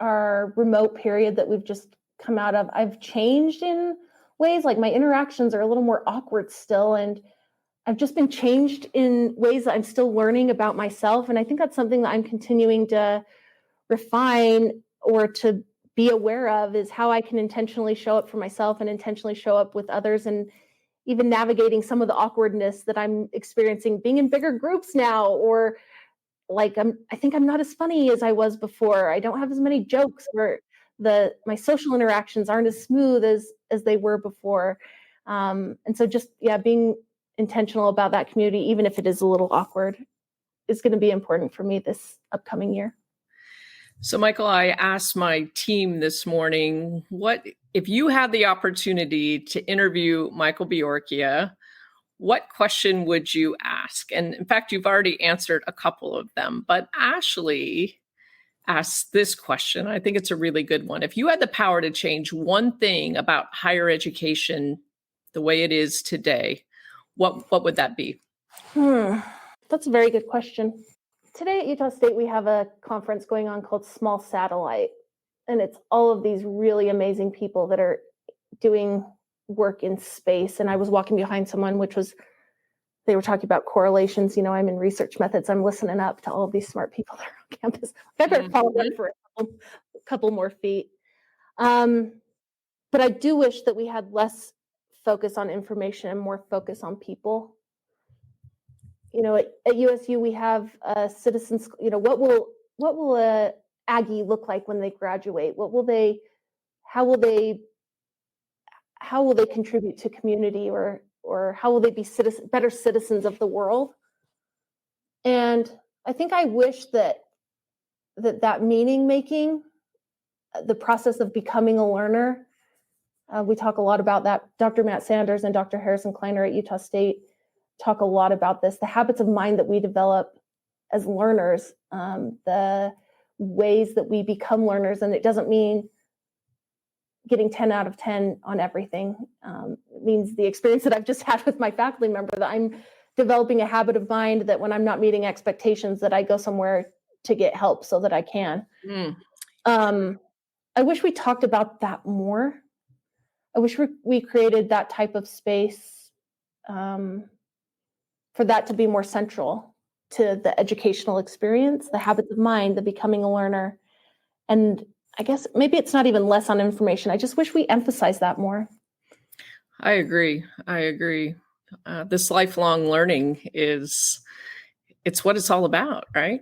our remote period that we've just come out of, I've changed in ways. Like my interactions are a little more awkward still, and I've just been changed in ways that I'm still learning about myself. And I think that's something that I'm continuing to refine or to be aware of, is how I can intentionally show up for myself and intentionally show up with others, and even navigating some of the awkwardness that I'm experiencing being in bigger groups now, or like I think I'm not as funny as I was before. I don't have as many jokes, or my social interactions aren't as smooth as they were before. And so just being intentional about that community, even if it is a little awkward, is going to be important for me this upcoming year.
So, Mykel, I asked my team this morning, what if you had the opportunity to interview Mykel Beorchia, what question would you ask? And in fact, you've already answered a couple of them, but Ashley asked this question. I think it's a really good one. If you had the power to change one thing about higher education the way it is today, what would that be?
That's a very good question. Today at Utah State, we have a conference going on called Small Satellite, and it's all of these really amazing people that are doing work in space. And I was walking behind someone, they were talking about correlations. I'm in research methods. I'm listening up to all of these smart people that are on campus. I better follow them for a couple more feet. But I do wish that we had less focus on information and more focus on people. At USU, we have citizens. What will a Aggie look like when they graduate? How will they contribute to community, or how will they be better citizens of the world? And I think I wish that meaning making, the process of becoming a learner, we talk a lot about that. Dr. Matt Sanders and Dr. Harrison Kleiner at Utah State talk a lot about this, the habits of mind that we develop as learners, the ways that we become learners. And it doesn't mean getting 10 out of 10 on everything. It means the experience that I've just had with my faculty member, that I'm developing a habit of mind that when I'm not meeting expectations, that I go somewhere to get help so that I can. I wish we talked about that more. I wish we created that type of space for that to be more central to the educational experience, the habits of mind, the becoming a learner. And I guess maybe it's not even less on information. I just wish we emphasize that more.
I agree. This lifelong learning it's what it's all about, right?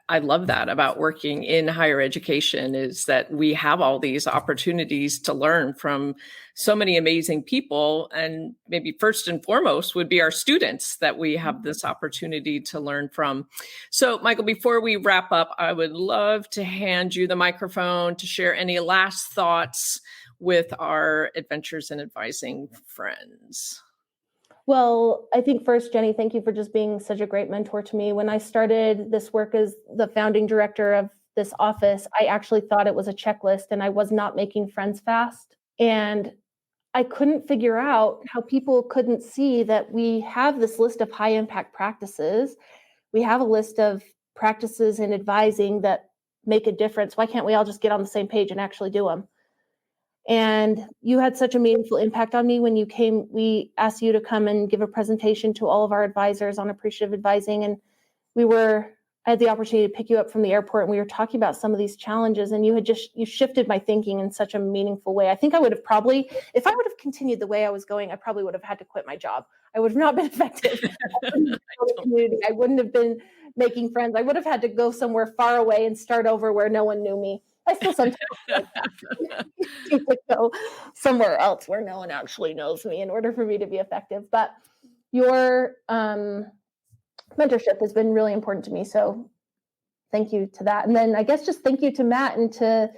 I love that about working in higher education, is that we have all these opportunities to learn from so many amazing people. And maybe first and foremost would be our students that we have this opportunity to learn from. So, Mykel, before we wrap up, I would love to hand you the microphone to share any last thoughts with our Adventures in Advising friends.
Well, I think first, Jenny, thank you for just being such a great mentor to me. When I started this work as the founding director of this office, I actually thought it was a checklist, and I was not making friends fast. And I couldn't figure out how people couldn't see that we have this list of high impact practices. We have a list of practices in advising that make a difference. Why can't we all just get on the same page and actually do them? And you had such a meaningful impact on me when you came. We asked you to come and give a presentation to all of our advisors on appreciative advising. And I had the opportunity to pick you up from the airport, and we were talking about some of these challenges, and you shifted my thinking in such a meaningful way. I think I would have probably, if I would have continued the way I was going, I probably would have had to quit my job. I would have not been effective. I wouldn't have been making friends. I would have had to go somewhere far away and start over where no one knew me. I still sometimes need to go somewhere else where no one actually knows me in order for me to be effective. But your mentorship has been really important to me. So thank you to that. And then I guess just thank you to Matt and to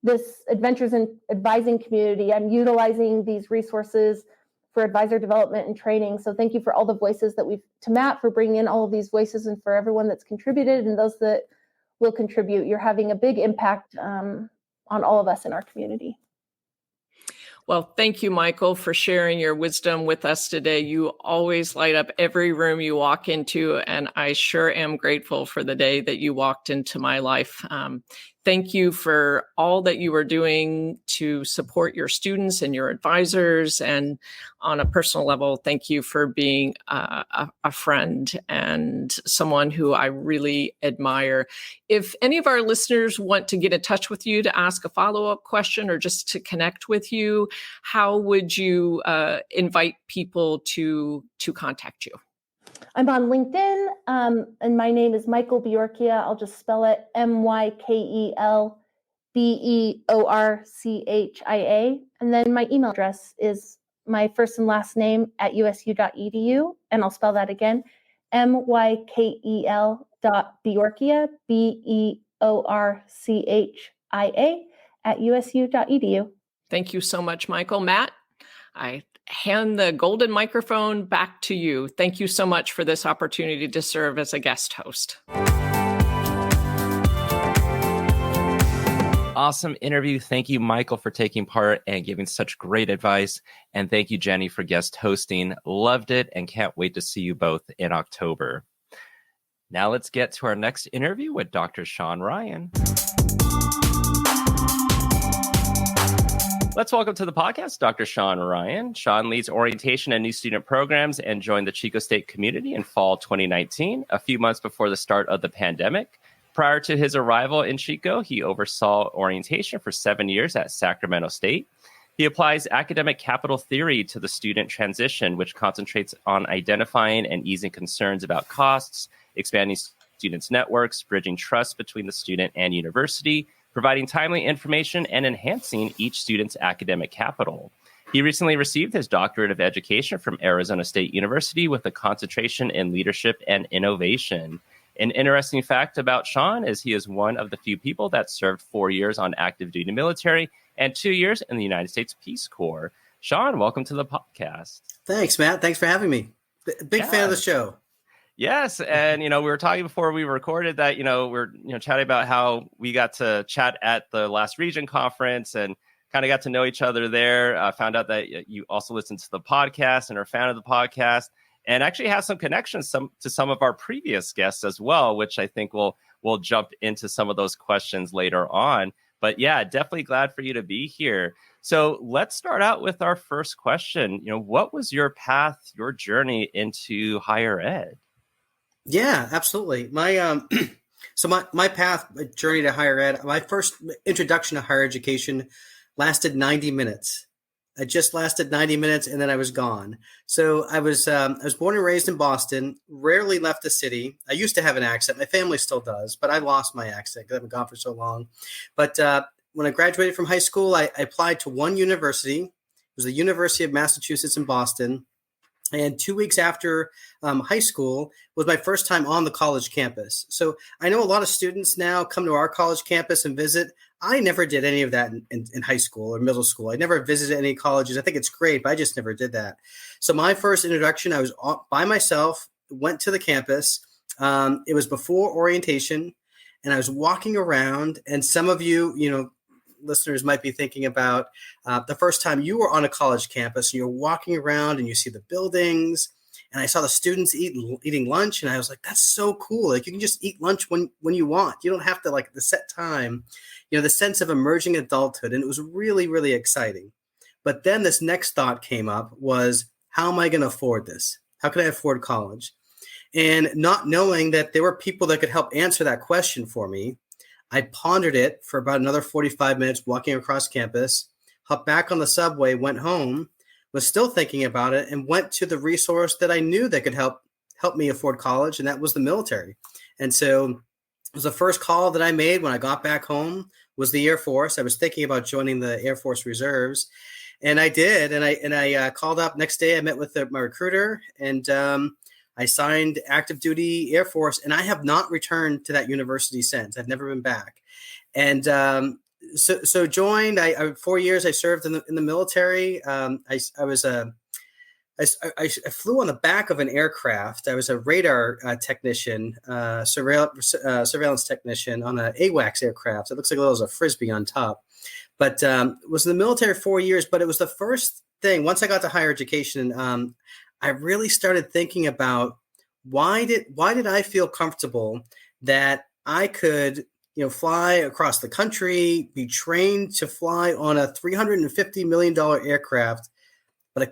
this Adventures in Advising community. I'm utilizing these resources for advisor development and training. So thank you for all the voices to Matt for bringing in all of these voices, and for everyone that's contributed and those that will contribute. You're having a big impact on all of us in our community.
Well, thank you, Mykel, for sharing your wisdom with us today. You always light up every room you walk into, and I sure am grateful for the day that you walked into my life. Thank you for all that you are doing to support your students and your advisors. And on a personal level, thank you for being a friend and someone who I really admire. If any of our listeners want to get in touch with you to ask a follow-up question or just to connect with you, how would you invite people to contact you?
I'm on LinkedIn, and my name is Mykel Beorchia. I'll just spell it MykelBeorchia. And then my email address is my first and last name @usu.edu. And I'll spell that again, Mykel.Beorchia, Beorchia @usu.edu.
Thank you so much, Mykel. Matt, I hand the golden microphone back to you. Thank you so much for this opportunity to serve as a guest host.
Awesome interview. Thank you, Mykel, for taking part and giving such great advice. And thank you, Jenny, for guest hosting. Loved it and can't wait to see you both in October. Now let's get to our next interview with Dr. Shawn Ryan. Let's welcome to the podcast Dr. Shawn Ryan. Shawn leads orientation and new student programs and joined the Chico State community in fall 2019, a few months before the start of the pandemic. Prior to his arrival in Chico, he oversaw orientation for 7 years at Sacramento State. He applies academic capital theory to the student transition, which concentrates on identifying and easing concerns about costs, expanding students' networks, bridging trust between the student and university, providing timely information, and enhancing each student's academic capital. He recently received his doctorate of education from Arizona State University with a concentration in leadership and innovation. An interesting fact about Shawn is he is one of the few people that served 4 years on active duty military and 2 years in the United States Peace Corps. Shawn, welcome to the podcast.
Thanks, Matt. Thanks for having me. Big fan of the show.
Yes. And, we were talking before we recorded that, we're, chatting about how we got to chat at the last region conference and kind of got to know each other there. Found out that you also listen to the podcast and are a fan of the podcast and actually have some connections to some of our previous guests as well, which I think we'll jump into some of those questions later on. But yeah, definitely glad for you to be here. So let's start out with our first question. What was your path, your journey into higher ed?
Yeah, absolutely. My path, my journey to higher ed, my first introduction to higher education lasted 90 minutes. It just lasted 90 minutes and then I was gone. So I was born and raised in Boston, rarely left the city. I used to have an accent. My family still does, but I lost my accent because I've been gone for so long. But when I graduated from high school, I applied to one university. It was the University of Massachusetts in Boston. And 2 weeks after high school was my first time on the college campus. So I know a lot of students now come to our college campus and visit. I never did any of that in high school or middle school. I never visited any colleges. I think it's great, but I just never did that. So my first introduction, I was by myself, went to the campus. It was before orientation, and I was walking around. And some of you, listeners might be thinking about the first time you were on a college campus and you're walking around and you see the buildings, and I saw the students eating lunch, and I was like, that's so cool. Like, you can just eat lunch when you want. You don't have to the set time, the sense of emerging adulthood. And it was really, really exciting. But then this next thought came up was, how am I going to afford this? How can I afford college? And not knowing that there were people that could help answer that question for me, I pondered it for about another 45 minutes walking across campus, hopped back on the subway, went home, was still thinking about it, and went to the resource that I knew that could help me afford college, and that was the military. And so it was the first call that I made when I got back home was the Air Force. I was thinking about joining the Air Force Reserves, and I did. And I called up next day. I met with my recruiter, and I signed active duty Air Force, and I have not returned to that university since. I've never been back. And so joined. I 4 years I served in the military. I was I flew on the back of an aircraft. I was a radar technician, surveillance technician on an AWACS aircraft. It looks like a Frisbee on top. But was in the military 4 years. But it was the first thing. Once I got to higher education, I really started thinking about why did I feel comfortable that I could fly across the country, be trained to fly on a $350 million aircraft, but I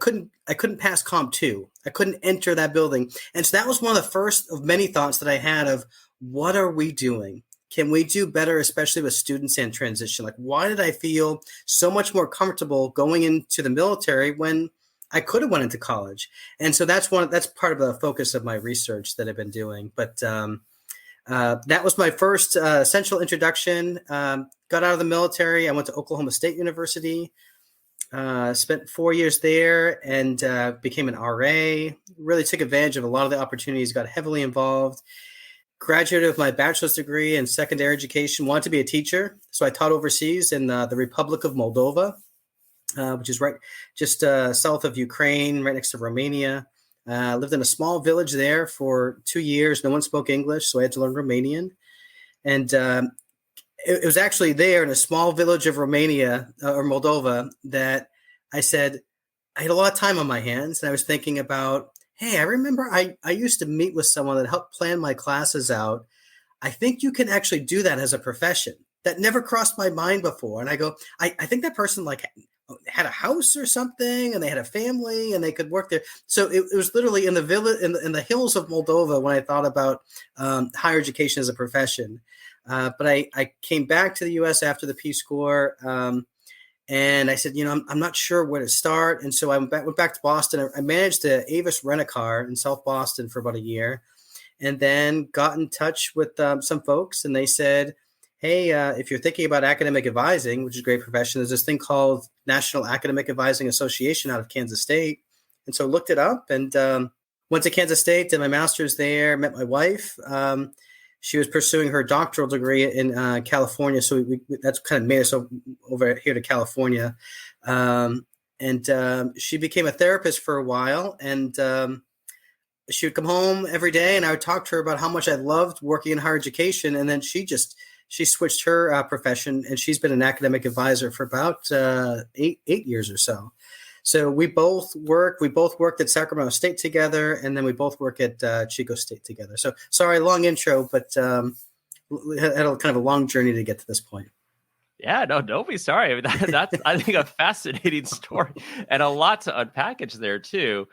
couldn't pass Comp 2. I couldn't enter that building. And so that was one of the first of many thoughts that I had of, what are we doing? Can we do better, especially with students in transition? Like, why did I feel so much more comfortable going into the military when I could have went into college? And so that's part of the focus of my research that I've been doing. But that was my first essential introduction. Got out of the military. I went to Oklahoma State University. Spent 4 years there and became an RA. Really took advantage of a lot of the opportunities, got heavily involved. Graduated with my bachelor's degree in secondary education, wanted to be a teacher. So I taught overseas in the Republic of Moldova, which is right just south of Ukraine, right next to Romania. Lived in a small village there for 2 years. No one spoke English, so I had to learn Romanian. And it was actually there in a small village of Romania or Moldova that I said, I had a lot of time on my hands. And I was thinking about, hey, I remember I used to meet with someone that helped plan my classes out. I think you can actually do that as a profession. That never crossed my mind before. And I go, I think that person had a house or something, and they had a family, and they could work there. So it was literally in the village, in the hills of Moldova, when I thought about higher education as a profession. But I came back to the U.S. after the Peace Corps, and I said, I'm not sure where to start. And so I went back to Boston. I managed to Avis rent a car in South Boston for about a year, and then got in touch with some folks, and they said, hey, if you're thinking about academic advising, which is a great profession, there's this thing called National Academic Advising Association out of Kansas State. And so looked it up and went to Kansas State, did my master's there, met my wife. She was pursuing her doctoral degree in California. So that's kind of made us over here to California. And she became a therapist for a while. And she would come home every day, and I would talk to her about how much I loved working in higher education. And then she switched her profession, and she's been an academic advisor for about 8 years or so. So we both worked at Sacramento State together, and then we both work at Chico State together. So sorry, long intro, but had a kind of a long journey to get to this point.
Yeah, no, don't be sorry. I mean, that's I think a fascinating story and a lot to unpackage there too.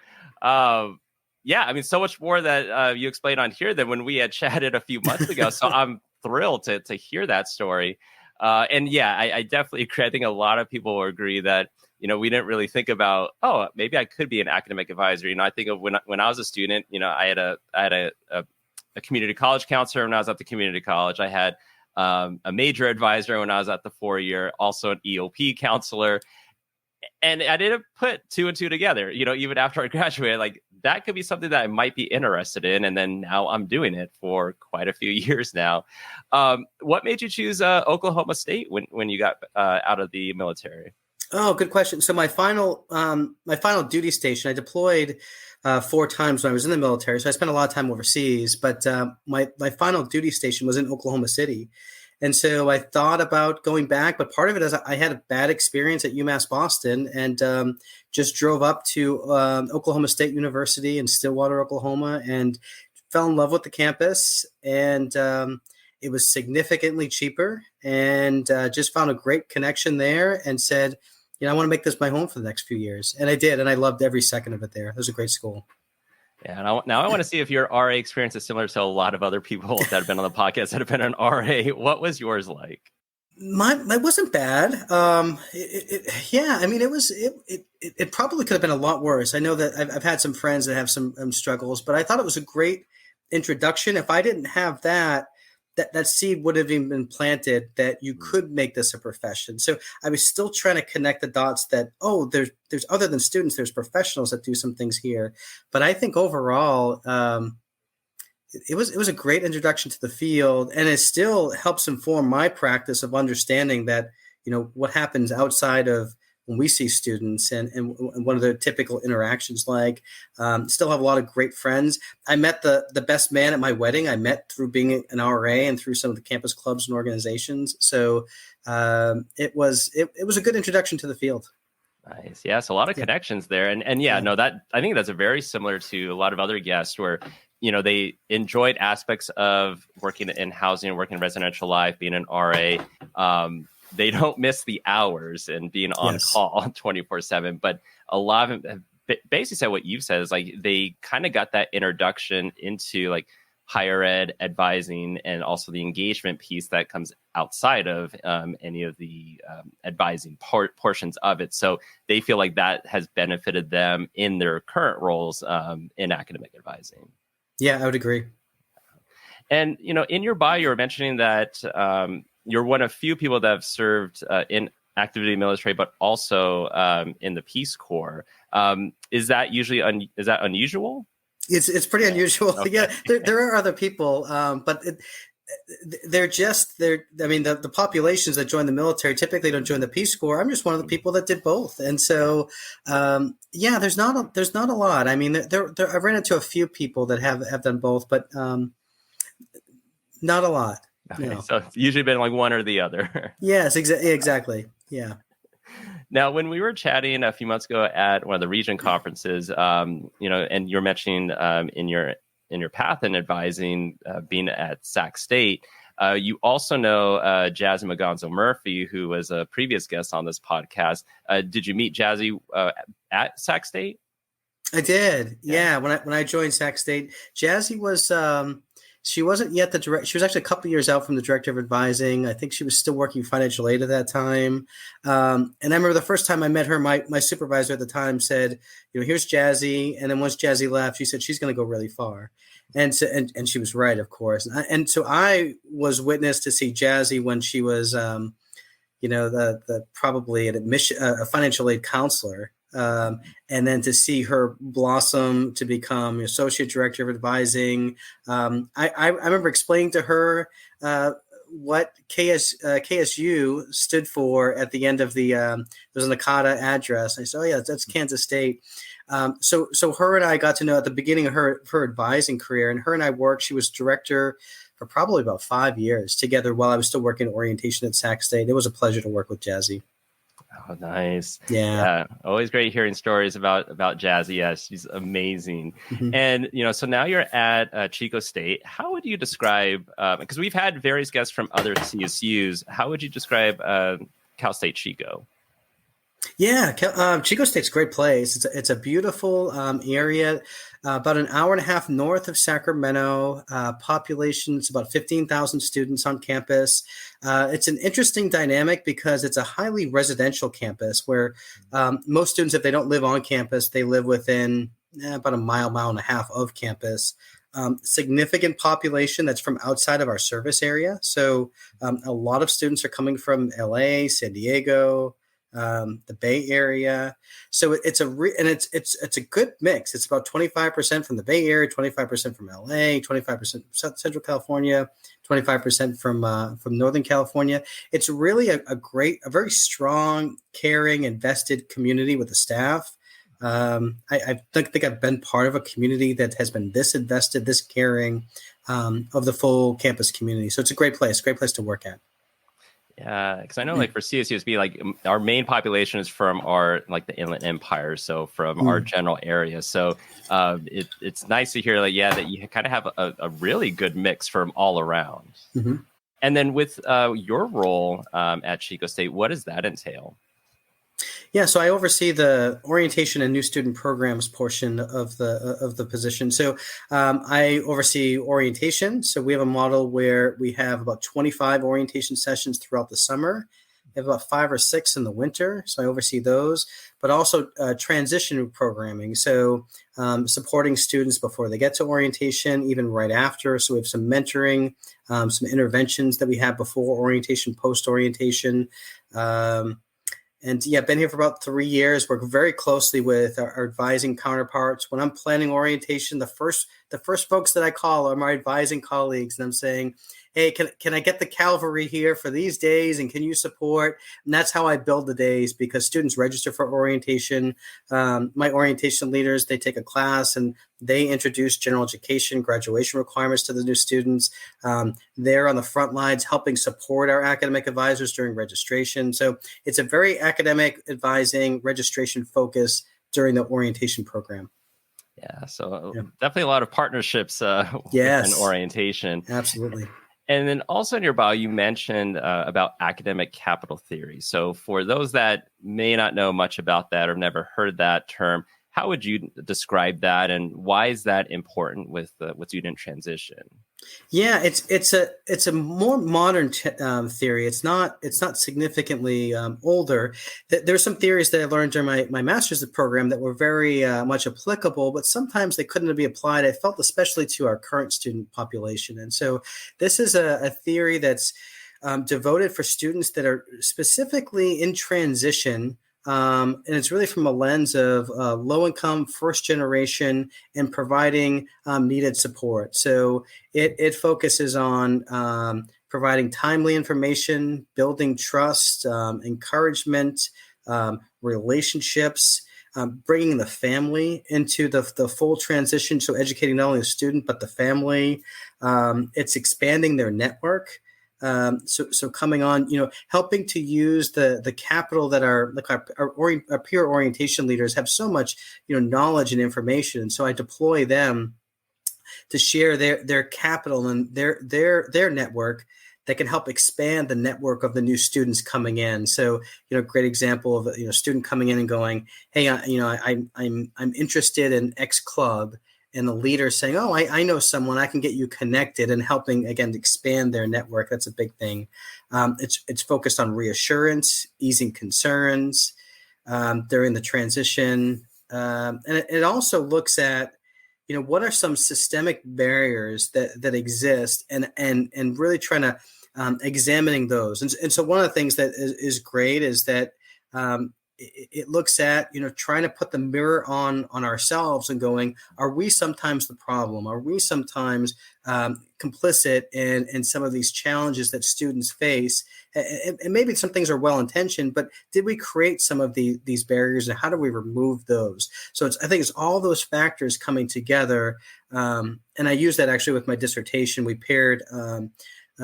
Yeah, I mean, so much more that you explained on here than when we had chatted a few months ago. So I'm thrilled to hear that story. And yeah, I definitely agree. I think a lot of people will agree that, we didn't really think about, oh, maybe I could be an academic advisor. I think of when I was a student, I had a community college counselor when I was at the community college. I had a major advisor when I was at the 4-year, also an EOP counselor. And I didn't put two and two together, even after I graduated, like that could be something that I might be interested in. And then now I'm doing it for quite a few years now. What made you choose Oklahoma State when you got out of the military?
Oh, good question. So my final duty station, I deployed 4 times when I was in the military. So I spent a lot of time overseas, but my final duty station was in Oklahoma City. And so I thought about going back, but part of it is I had a bad experience at UMass Boston and just drove up to Oklahoma State University in Stillwater, Oklahoma, and fell in love with the campus. And it was significantly cheaper, and just found a great connection there and said, I want to make this my home for the next few years. And I did, and I loved every second of it there. It was a great school.
Yeah, and now I want to see if your RA experience is similar to a lot of other people that have been on the podcast that have been an RA. What was yours like?
Mine wasn't bad. It probably could have been a lot worse. I know that I've had some friends that have some struggles, but I thought it was a great introduction. If I didn't have that seed would have even been planted that you could make this a profession. So I was still trying to connect the dots that, there's other than students, there's professionals that do some things here. But I think overall, it was a great introduction to the field, and it still helps inform my practice of understanding that, what happens outside of when we see students and one of their typical interactions like. Still have a lot of great friends. I met the best man at my wedding. I met through being an RA and through some of the campus clubs and organizations. So it was a good introduction to the field.
Nice. Yes, a lot of connections there. And yeah, no, that I think that's a very similar to a lot of other guests where, they enjoyed aspects of working in housing, working residential life, being an RA. They don't miss the hours and being on call 24/7, but a lot of them have basically said what you've said is like they kind of got that introduction into like higher ed advising and also the engagement piece that comes outside of any of the advising portions of it. So they feel like that has benefited them in their current roles in academic advising.
Yeah, I would agree.
And, in your bio, you were mentioning that you're one of few people that have served in active duty military, but also in the Peace Corps. Is that usually is that unusual?
It's pretty unusual. Okay. Yeah, there are other people, but the populations that join the military typically don't join the Peace Corps. I'm just one of the people that did both, and so there's not a lot. I mean, I've ran into a few people that have done both, but not a lot.
Okay, no. So it's usually been like one or the other.
Yes, exactly. Yeah.
Now, when we were chatting a few months ago at one of the region conferences, and you're mentioning in your path in advising, being at Sac State, you also know Jazzy Magonzo Murphy, who was a previous guest on this podcast. Did you meet Jazzy at Sac State?
I did. Yeah. When I joined Sac State, Jazzy was. She wasn't yet the director. She was actually a couple of years out from the director of advising. I think she was still working financial aid at that time. And I remember the first time I met her, my supervisor at the time said, here's Jazzy. And then once Jazzy left, she said, she's going to go really far. And so, and she was right, of course. And so I was witness to see Jazzy when she was, the probably an a financial aid counselor. And then to see her blossom to become associate director of advising. I remember explaining to her what KSU stood for at the end of the there was an Akata address. I said, oh yeah, that's Kansas State. So her and I got to know at the beginning of her advising career, and her and I worked. She was director for probably about 5 years together while I was still working orientation at Sac State. It was a pleasure to work with Jazzy.
Oh, nice.
Yeah.
Always great hearing stories about Jazzy. Yeah, she's amazing. Mm-hmm. And, so now you're at Chico State. How would you describe, because we've had various guests from other CSUs, how would you describe Cal State Chico?
Yeah, Chico State's a great place. It's a beautiful area, about an hour and a half north of Sacramento. Population, it's about 15,000 students on campus. It's an interesting dynamic because it's a highly residential campus where most students, if they don't live on campus, they live within about a mile and a half of campus. Significant population that's from outside of our service area. So a lot of students are coming from LA, San Diego, the Bay Area. So it's a good mix. It's about 25% from the Bay Area, 25% from LA, 25% Central California, 25% from Northern California. It's really a very strong, caring, invested community with the staff. I think I've been part of a community that has been this invested, this caring of the full campus community. So it's a great place to work at.
Yeah, because I know like for CSUSB, like our main population is from the Inland Empire, so from our general area. So it's nice to hear that you kind of have a really good mix from all around. Mm-hmm. And then with your role at Chico State, what does that entail?
Yeah, so I oversee the orientation and new student programs portion of the position. So I oversee orientation. So we have a model where we have about 25 orientation sessions throughout the summer. We have about 5 or 6 in the winter. So I oversee those, but also transition programming. So supporting students before they get to orientation, even right after. So we have some mentoring, some interventions that we have before orientation, post-orientation. And been here for about 3 years. Work very closely with our advising counterparts. When I'm planning orientation, the first folks that I call are my advising colleagues, and I'm saying, hey, can I get the cavalry here for these days, and can you support? And that's how I build the days, because students register for orientation. My orientation leaders, they take a class and they introduce general education graduation requirements to the new students. They're on the front lines helping support our academic advisors during registration. So it's a very academic advising registration focus during the orientation program.
Yeah, so definitely a lot of partnerships
Yes,
within orientation.
Absolutely.
And then also in your bio, you mentioned about academic capital theory. So for those that may not know much about that or never heard that term, how would you describe that, and why is that important with student transition?
Yeah, it's a more modern theory. It's not significantly older. There's some theories that I learned during my master's program that were very much applicable, but sometimes they couldn't be applied. I felt especially to our current student population, and so this is a theory that's devoted for students that are specifically in transition. And it's really from a lens of low income, first generation, and providing needed support. So it focuses on providing timely information, building trust, encouragement, relationships, bringing the family into the full transition. So educating not only the student, but the family. It's expanding their network. So coming on, helping to use the capital that our peer orientation leaders have so much, knowledge and information. And so I deploy them to share their capital and their network that can help expand the network of the new students coming in. So, great example of a student coming in and going, hey, I'm interested in X club. And the leader saying, oh, I know someone, I can get you connected, and helping, again, expand their network. That's a big thing. It's focused on reassurance, easing concerns during the transition. And it also looks at, what are some systemic barriers that exist, and really trying to examining those. And so one of the things that is great is that it looks at, trying to put the mirror on ourselves and going, are we sometimes the problem? Are we sometimes complicit in some of these challenges that students face? And maybe some things are well-intentioned, but did we create some of these barriers, and how do we remove those? So I think it's all those factors coming together. And I use that actually with my dissertation. We paired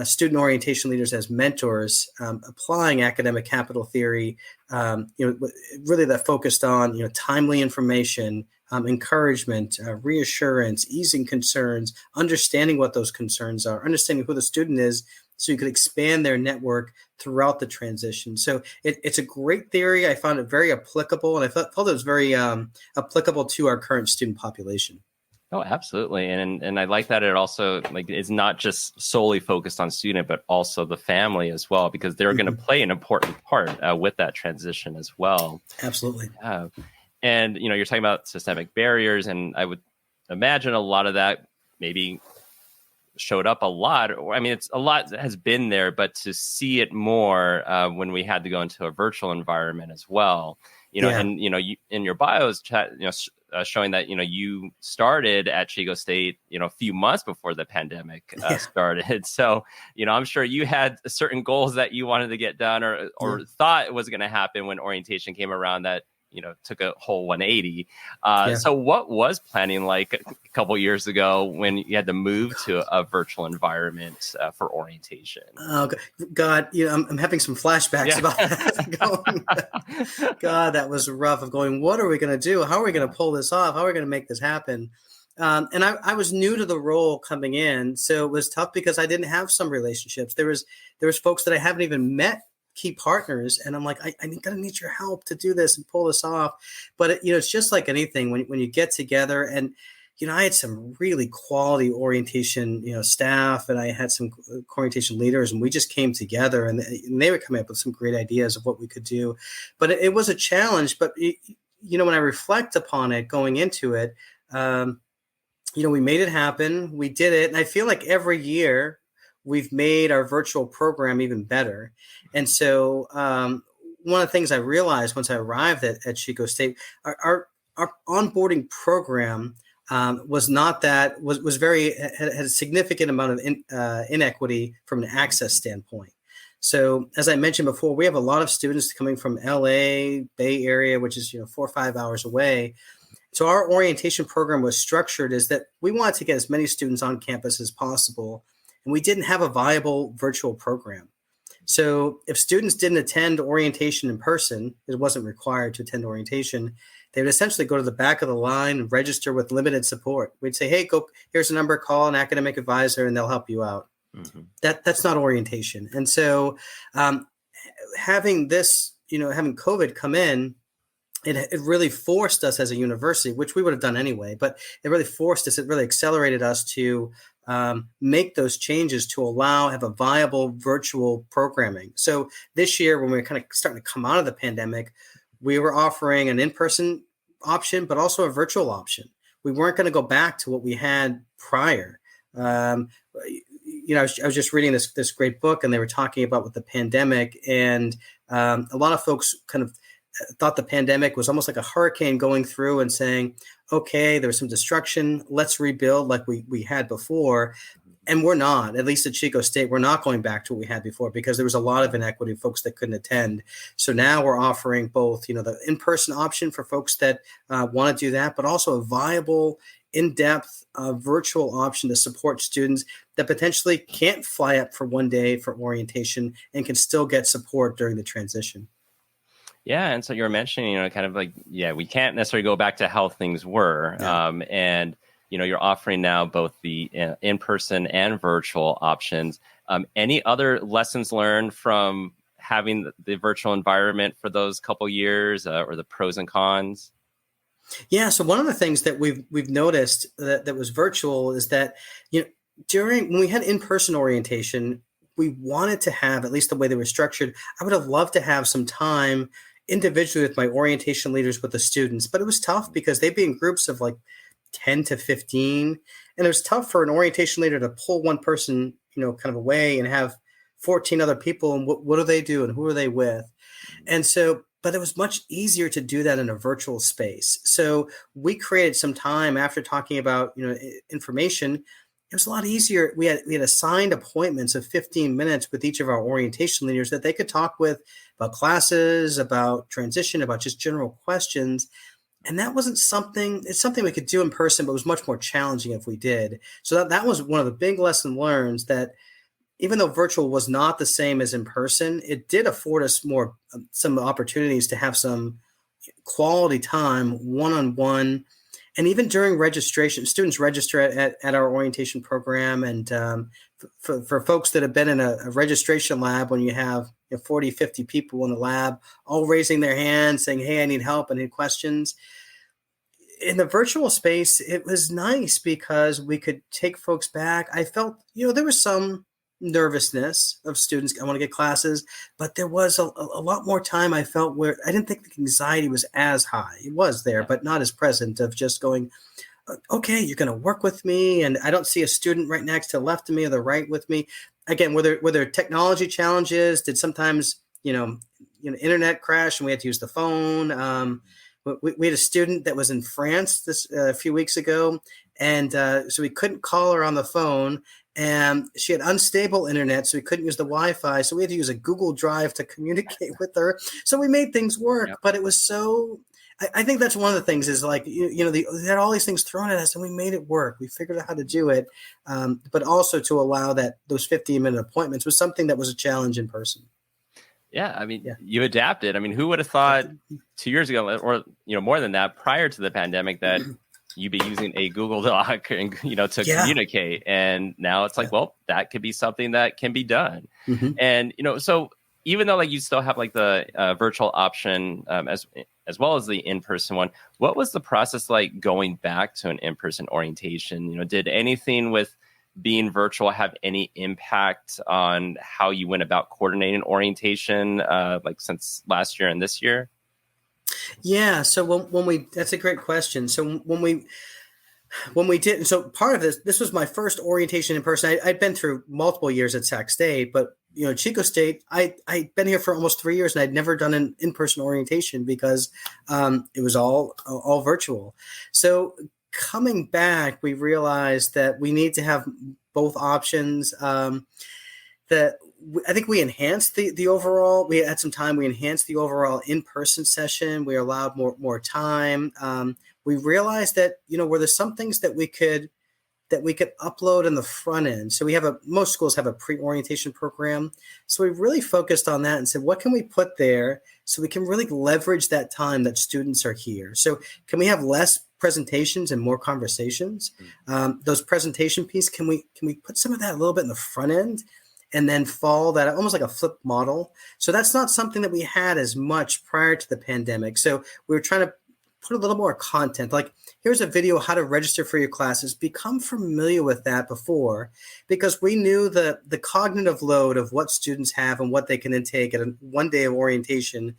student orientation leaders as mentors, applying academic capital theory, really that focused on, timely information, encouragement, reassurance, easing concerns, understanding what those concerns are, understanding who the student is, so you could expand their network throughout the transition. So it's a great theory. I found it very applicable, and I felt it was very applicable to our current student population.
Oh, absolutely. And I like that it also is not just solely focused on student, but also the family as well, because they're going to play an important part with that transition as well.
Absolutely.
And, you're talking about systemic barriers, and I would imagine a lot of that maybe showed up a lot. It's a lot that has been there, but to see it more when we had to go into a virtual environment as well, and, you, in your bios chat, showing that, you started at Chico State, a few months before the pandemic started. So, I'm sure you had certain goals that you wanted to get done or thought it was going to happen when orientation came around that, took a whole 180. So what was planning like a couple years ago when you had to move to a virtual environment for orientation?
Oh, God, I'm having some flashbacks about that. God, that was rough of going, what are we going to do? How are we going to pull this off? How are we going to make this happen? And I was new to the role coming in, so it was tough because I didn't have some relationships. There was folks that I haven't even met, key partners, and I'm like, I'm gonna need your help to do this and pull this off. But it's just like anything when you get together, and I had some really quality orientation staff, and I had some orientation leaders, and we just came together, and they were coming up with some great ideas of what we could do. But it was a challenge. But when I reflect upon it going into it, we made it happen. We did it, and I feel like every year we've made our virtual program even better. And so one of the things I realized once I arrived at Chico State, our onboarding program was very had a significant amount of inequity from an access standpoint. So as I mentioned before, we have a lot of students coming from LA, Bay Area, which is 4 or 5 hours away. So our orientation program was structured is that we wanted to get as many students on campus as possible, and we didn't have a viable virtual program. So if students didn't attend orientation in person, it wasn't required to attend orientation, they would essentially go to the back of the line and register with limited support. We'd say, hey, here's a number, call an academic advisor, and they'll help you out. Mm-hmm. That's not orientation. And so having COVID come in, it really forced us as a university, which we would have done anyway, but it really forced us, it really accelerated us to make those changes to have a viable virtual programming. So this year, when we were kind of starting to come out of the pandemic, we were offering an in-person option, but also a virtual option. We weren't going to go back to what we had prior. I was just reading this great book, and they were talking about with the pandemic, and a lot of folks kind of thought the pandemic was almost like a hurricane going through and saying, okay, there was some destruction, let's rebuild like we had before. And we're not, at least at Chico State, we're not going back to what we had before because there was a lot of inequity, folks that couldn't attend. So now we're offering both, the in-person option for folks that want to do that, but also a viable, in-depth virtual option to support students that potentially can't fly up for one day for orientation and can still get support during the transition.
Yeah. And so you were mentioning, kind of like, we can't necessarily go back to how things were. Yeah. And you're offering now both the in-person and virtual options. Any other lessons learned from having the virtual environment for those couple years, or the pros and cons?
Yeah. So one of the things that we've noticed that was virtual is that, when we had in-person orientation, we wanted to have, at least the way they were structured, I would have loved to have some time individually with my orientation leaders with the students, but it was tough because they'd be in groups of like 10 to 15. And it was tough for an orientation leader to pull one person, kind of away and have 14 other people. And what do they do? And who are they with? And so, but it was much easier to do that in a virtual space. So we created some time after talking about, information. It was a lot easier. We had assigned appointments of 15 minutes with each of our orientation leaders that they could talk with about classes, about transition, about just general questions. And that wasn't something we could do in person, but it was much more challenging if we did. So that was one of the big lesson learned, that even though virtual was not the same as in person, it did afford us some opportunities to have some quality time one-on-one. And even during registration, students register at our orientation program. And for folks that have been in a registration lab, when you have 40, 50 people in the lab, all raising their hands saying, hey, I need help, I need questions. In the virtual space, it was nice because we could take folks back. I felt, there was some nervousness of students. I want to get classes, but there was a lot more time I felt where I didn't think the anxiety was as high. It was there, but not as present, of just going, okay, you're going to work with me. And I don't see a student right next to the left of me or the right with me. Again, were there technology challenges? Did sometimes, internet crash and we had to use the phone? We had a student that was in France a few weeks ago. And so we couldn't call her on the phone. And she had unstable internet, so we couldn't use the Wi-Fi. So we had to use a Google Drive to communicate with her. So we made things work, but it was so. I think that's one of the things is like they had all these things thrown at us, and we made it work. We figured out how to do it, but also to allow those 15-minute appointments was something that was a challenge in person.
Yeah, I mean, you adapted. I mean, who would have thought 2 years ago, or more than that, prior to the pandemic, that you'd be using a Google Doc and to communicate, and now it's like, well, that could be something that can be done. Mm-hmm. And so even though like you still have like the virtual option as well as the in-person one, what was the process like going back to an in-person orientation? Did anything with being virtual have any impact on how you went about coordinating orientation, like since last year and this year?
Yeah. So that's a great question. So when we did, so part of this was my first orientation in person. I'd been through multiple years at Sac State, but Chico State, I'd been here for almost 3 years and I'd never done an in-person orientation because it was all virtual. So coming back, we realized that we need to have both options. I think we enhanced the overall. We had some time. We enhanced the overall in-person session. We allowed more time. We realized that where there's some things that we could upload in the front end. So most schools have a pre-orientation program. So we really focused on that and said, what can we put there so we can really leverage that time that students are here? So can we have less presentations and more conversations? Those presentation piece, can we put some of that a little bit in the front end and then follow that almost like a flip model? So that's not something that we had as much prior to the pandemic. So we were trying to put a little more content, like here's a video how to register for your classes. Become familiar with that before, because we knew the cognitive load of what students have and what they can intake at one day of orientation.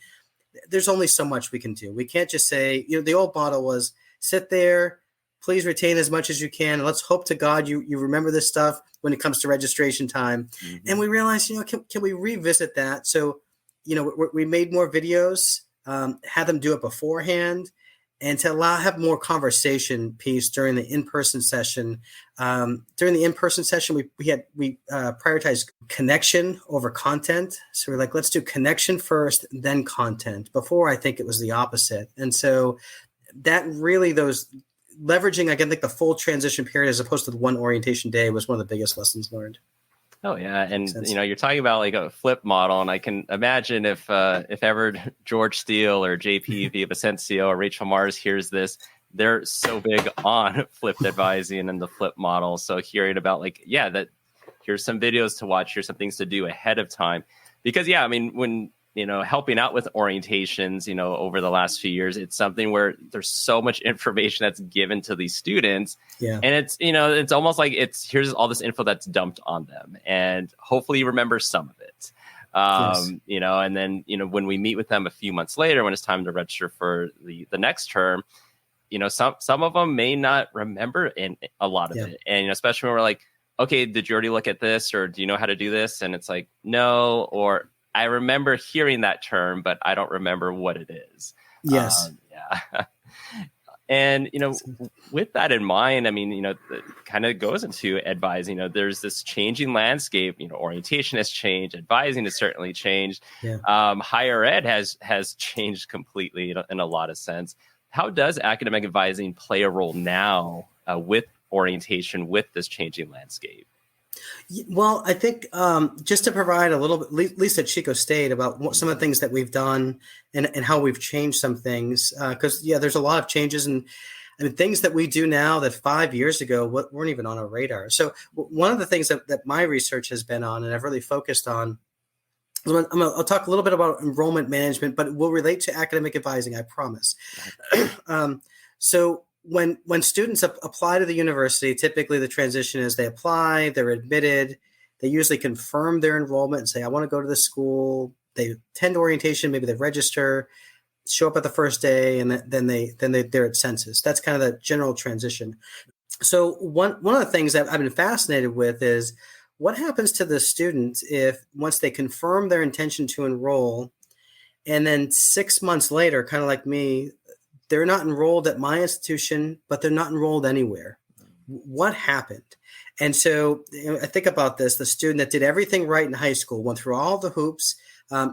There's only so much we can do. We can't just say, the old model was sit there, please retain as much as you can, and let's hope to God you remember this stuff when it comes to registration time. Mm-hmm. And we realized, can we revisit that? So, we made more videos, had them do it beforehand, and to have more conversation piece during the in-person session. During the in-person session, we prioritized connection over content. So we're like, let's do connection first, then content. Before, I think it was the opposite. And so that really, those leveraging, again, like the full transition period as opposed to the one orientation day was one of the biggest lessons learned.
Oh yeah, and you're talking about like a flip model, and I can imagine if ever George Steele or JP Villavicencio or Rachel Mars hears this, they're so big on flipped advising and the flip model. So hearing about that here's some videos to watch, here's some things to do ahead of time, because when helping out with orientations, over the last few years, it's something where there's so much information that's given to these students. Yeah. And it's, it's almost like here's all this info that's dumped on them, and hopefully you remember some of it. Yes. And then, when we meet with them a few months later, when it's time to register for the next term, some of them may not remember a lot of it. And, especially when we're like, okay, did you already look at this? Or do you know how to do this? And it's like, no, or I remember hearing that term, but I don't remember what it is.
Yes.
Yeah. And, with that in mind, it kind of goes into advising. There's this changing landscape. Orientation has changed. Advising has certainly changed. Yeah. Higher ed has changed completely in a lot of sense. How does academic advising play a role now with orientation, with this changing landscape?
Well, I think just to provide a little bit, at least at Chico State, about some of the things that we've done and how we've changed some things, because there's a lot of changes and things that we do now that 5 years ago weren't even on our radar. So one of the things that my research has been on and I've really focused on, I'll talk a little bit about enrollment management, but it will relate to academic advising, I promise. So when students apply to the university, typically the transition is they apply, they're admitted, they usually confirm their enrollment and say, I want to go to this school. They attend orientation, maybe they register, show up at the first day, and then they're at census. That's kind of the general transition. So one of the things that I've been fascinated with is what happens to the students if once they confirm their intention to enroll, and then 6 months later, kind of like me, they're not enrolled at my institution, but they're not enrolled anywhere. What happened? And so I think about this, the student that did everything right in high school, went through all the hoops,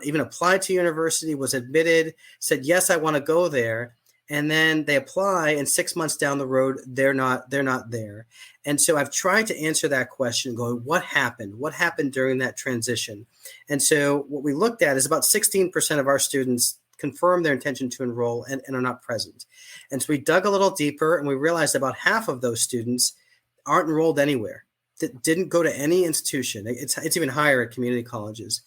even applied to university, was admitted, said, yes, I want to go there. And then they apply, and 6 months down the road, they're not there. And so I've tried to answer that question going, what happened? What happened during that transition? And so what we looked at is about 16% of our students confirm their intention to enroll and are not present. And so we dug a little deeper, and we realized about half of those students aren't enrolled anywhere, that didn't go to any institution. It's even higher at community colleges.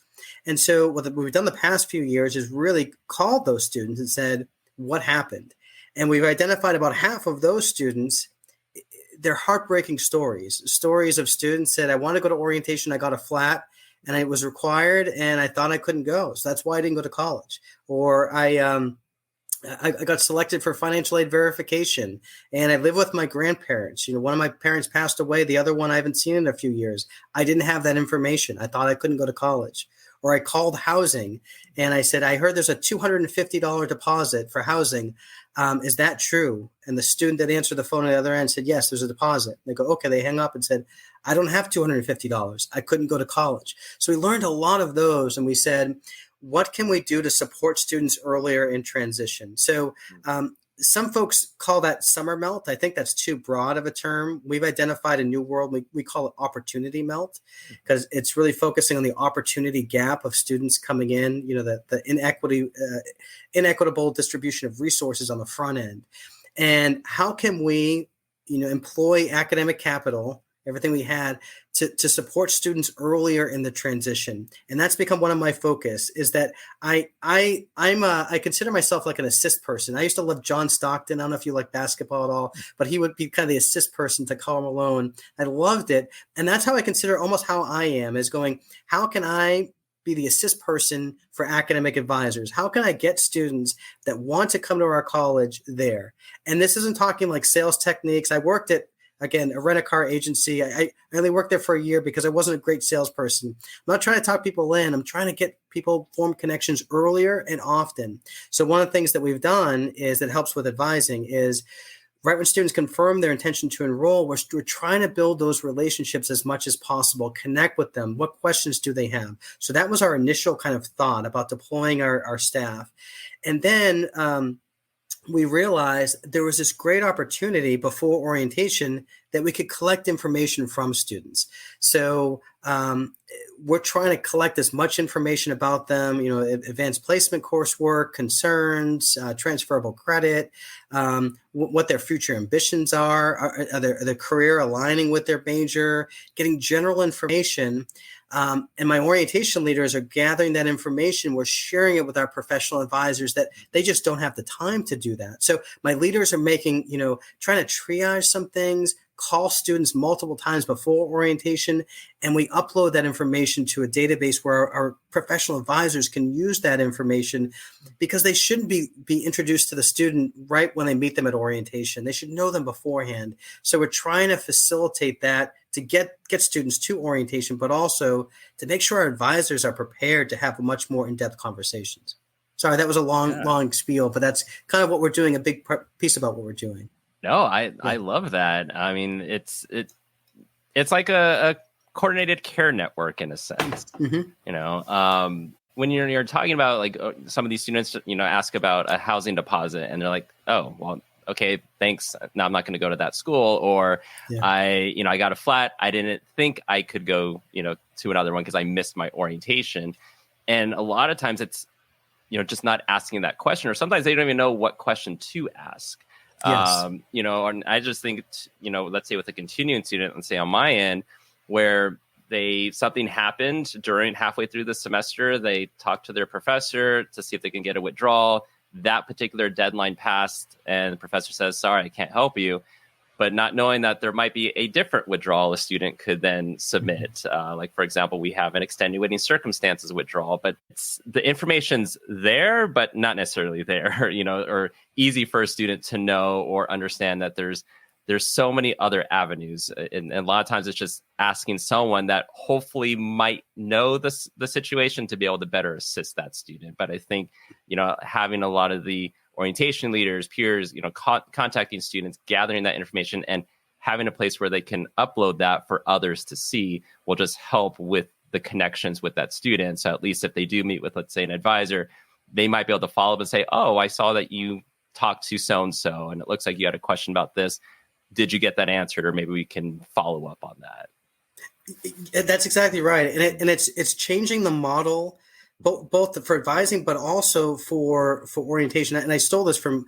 And so what we've done the past few years is really called those students and said, what happened? And we've identified about half of those students. They're heartbreaking stories of students said, I want to go to orientation. I got a flat and it was required and I thought I couldn't go. So that's why I didn't go to college. Or I got selected for financial aid verification and I live with my grandparents. One of my parents passed away. The other one I haven't seen in a few years. I didn't have that information. I thought I couldn't go to college. Or I called housing and I said, I heard there's a $250 deposit for housing. Is that true? And the student that answered the phone on the other end said, yes, there's a deposit. They go, okay. They hang up and said, I don't have $250. I couldn't go to college. So we learned a lot of those. And we said, what can we do to support students earlier in transition? So some folks call that summer melt. I think that's too broad of a term. We've identified a new world. We call it opportunity melt because it's really focusing on the opportunity gap of students coming in, the inequitable distribution of resources on the front end. And how can we, employ academic capital, everything we had to support students earlier in the transition. And that's become one of my focus is that I consider myself like an assist person. I used to love John Stockton. I don't know if you like basketball at all, but he would be kind of the assist person to Karl Malone. I loved it. And that's how I consider almost how I am is going, how can I be the assist person for academic advisors? How can I get students that want to come to our college there? And this isn't talking like sales techniques. I worked at, again, a rent-a-car agency. I only worked there for a year because I wasn't a great salesperson. I'm not trying to talk people in. I'm trying to get people form connections earlier and often. So one of the things that we've done is that helps with advising is right when students confirm their intention to enroll, we're trying to build those relationships as much as possible, connect with them. What questions do they have? So that was our initial kind of thought about deploying our staff. And then we realized there was this great opportunity before orientation that we could collect information from students. So we're trying to collect as much information about them, advanced placement coursework, concerns, transferable credit, what their future ambitions are their career aligning with their major, getting general information. And my orientation leaders are gathering that information. We're sharing it with our professional advisors that they just don't have the time to do that. So my leaders are making, trying to triage some things, call students multiple times before orientation, and we upload that information to a database where our professional advisors can use that information because they shouldn't be introduced to the student right when they meet them at orientation. They should know them beforehand. So we're trying to facilitate that to get students to orientation, but also to make sure our advisors are prepared to have much more in-depth conversations. Sorry, that was a long spiel, but that's kind of what we're doing, a big piece about what we're doing.
No, I love that. I mean, it's like a coordinated care network in a sense. Mm-hmm. When you're talking about like some of these students, ask about a housing deposit, and they're like, oh, well, okay, thanks. Now I'm not going to go to that school, or I got a flat. I didn't think I could go, to another one because I missed my orientation. And a lot of times it's, just not asking that question, or sometimes they don't even know what question to ask. Yes. And I just think, let's say with a continuing student, let's say on my end, where something happened halfway through the semester, they talked to their professor to see if they can get a withdrawal. That particular deadline passed, and the professor says, sorry, I can't help you. But not knowing that there might be a different withdrawal a student could then submit. Like, for example, we have an extenuating circumstances withdrawal, but the information's there, but not necessarily there, or easy for a student to know or understand that there's so many other avenues. And a lot of times it's just asking someone that hopefully might know the situation to be able to better assist that student. But I think, having a lot of the orientation leaders, peers, contacting students, gathering that information, and having a place where they can upload that for others to see will just help with the connections with that student. So at least if they do meet with, let's say, an advisor, they might be able to follow up and say, oh, I saw that you talked to so-and-so, and it looks like you had a question about this. Did you get that answered? Or maybe we can follow up on that.
That's exactly right. And it's changing the model, both for advising, but also for orientation. And I stole this from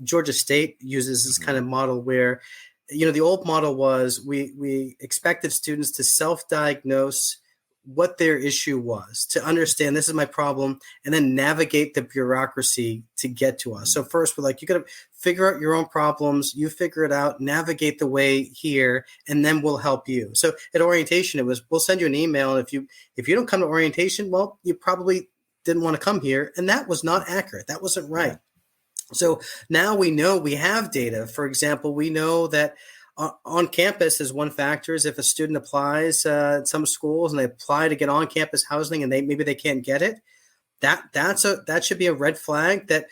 Georgia State uses this kind of model where, the old model was we expected students to self-diagnose what their issue was, to understand this is my problem, and then navigate the bureaucracy to get to us. So first we're like, you got to figure out your own problems, you figure it out, navigate the way here, and then we'll help you. So at orientation, it was, we'll send you an email. And if you don't come to orientation, well, you probably didn't want to come here. And that was not accurate. That wasn't right. So now we know we have data. For example, we know that on campus is one factor. Is if a student applies at some schools and they apply to get on campus housing and maybe they can't get it, that should be a red flag that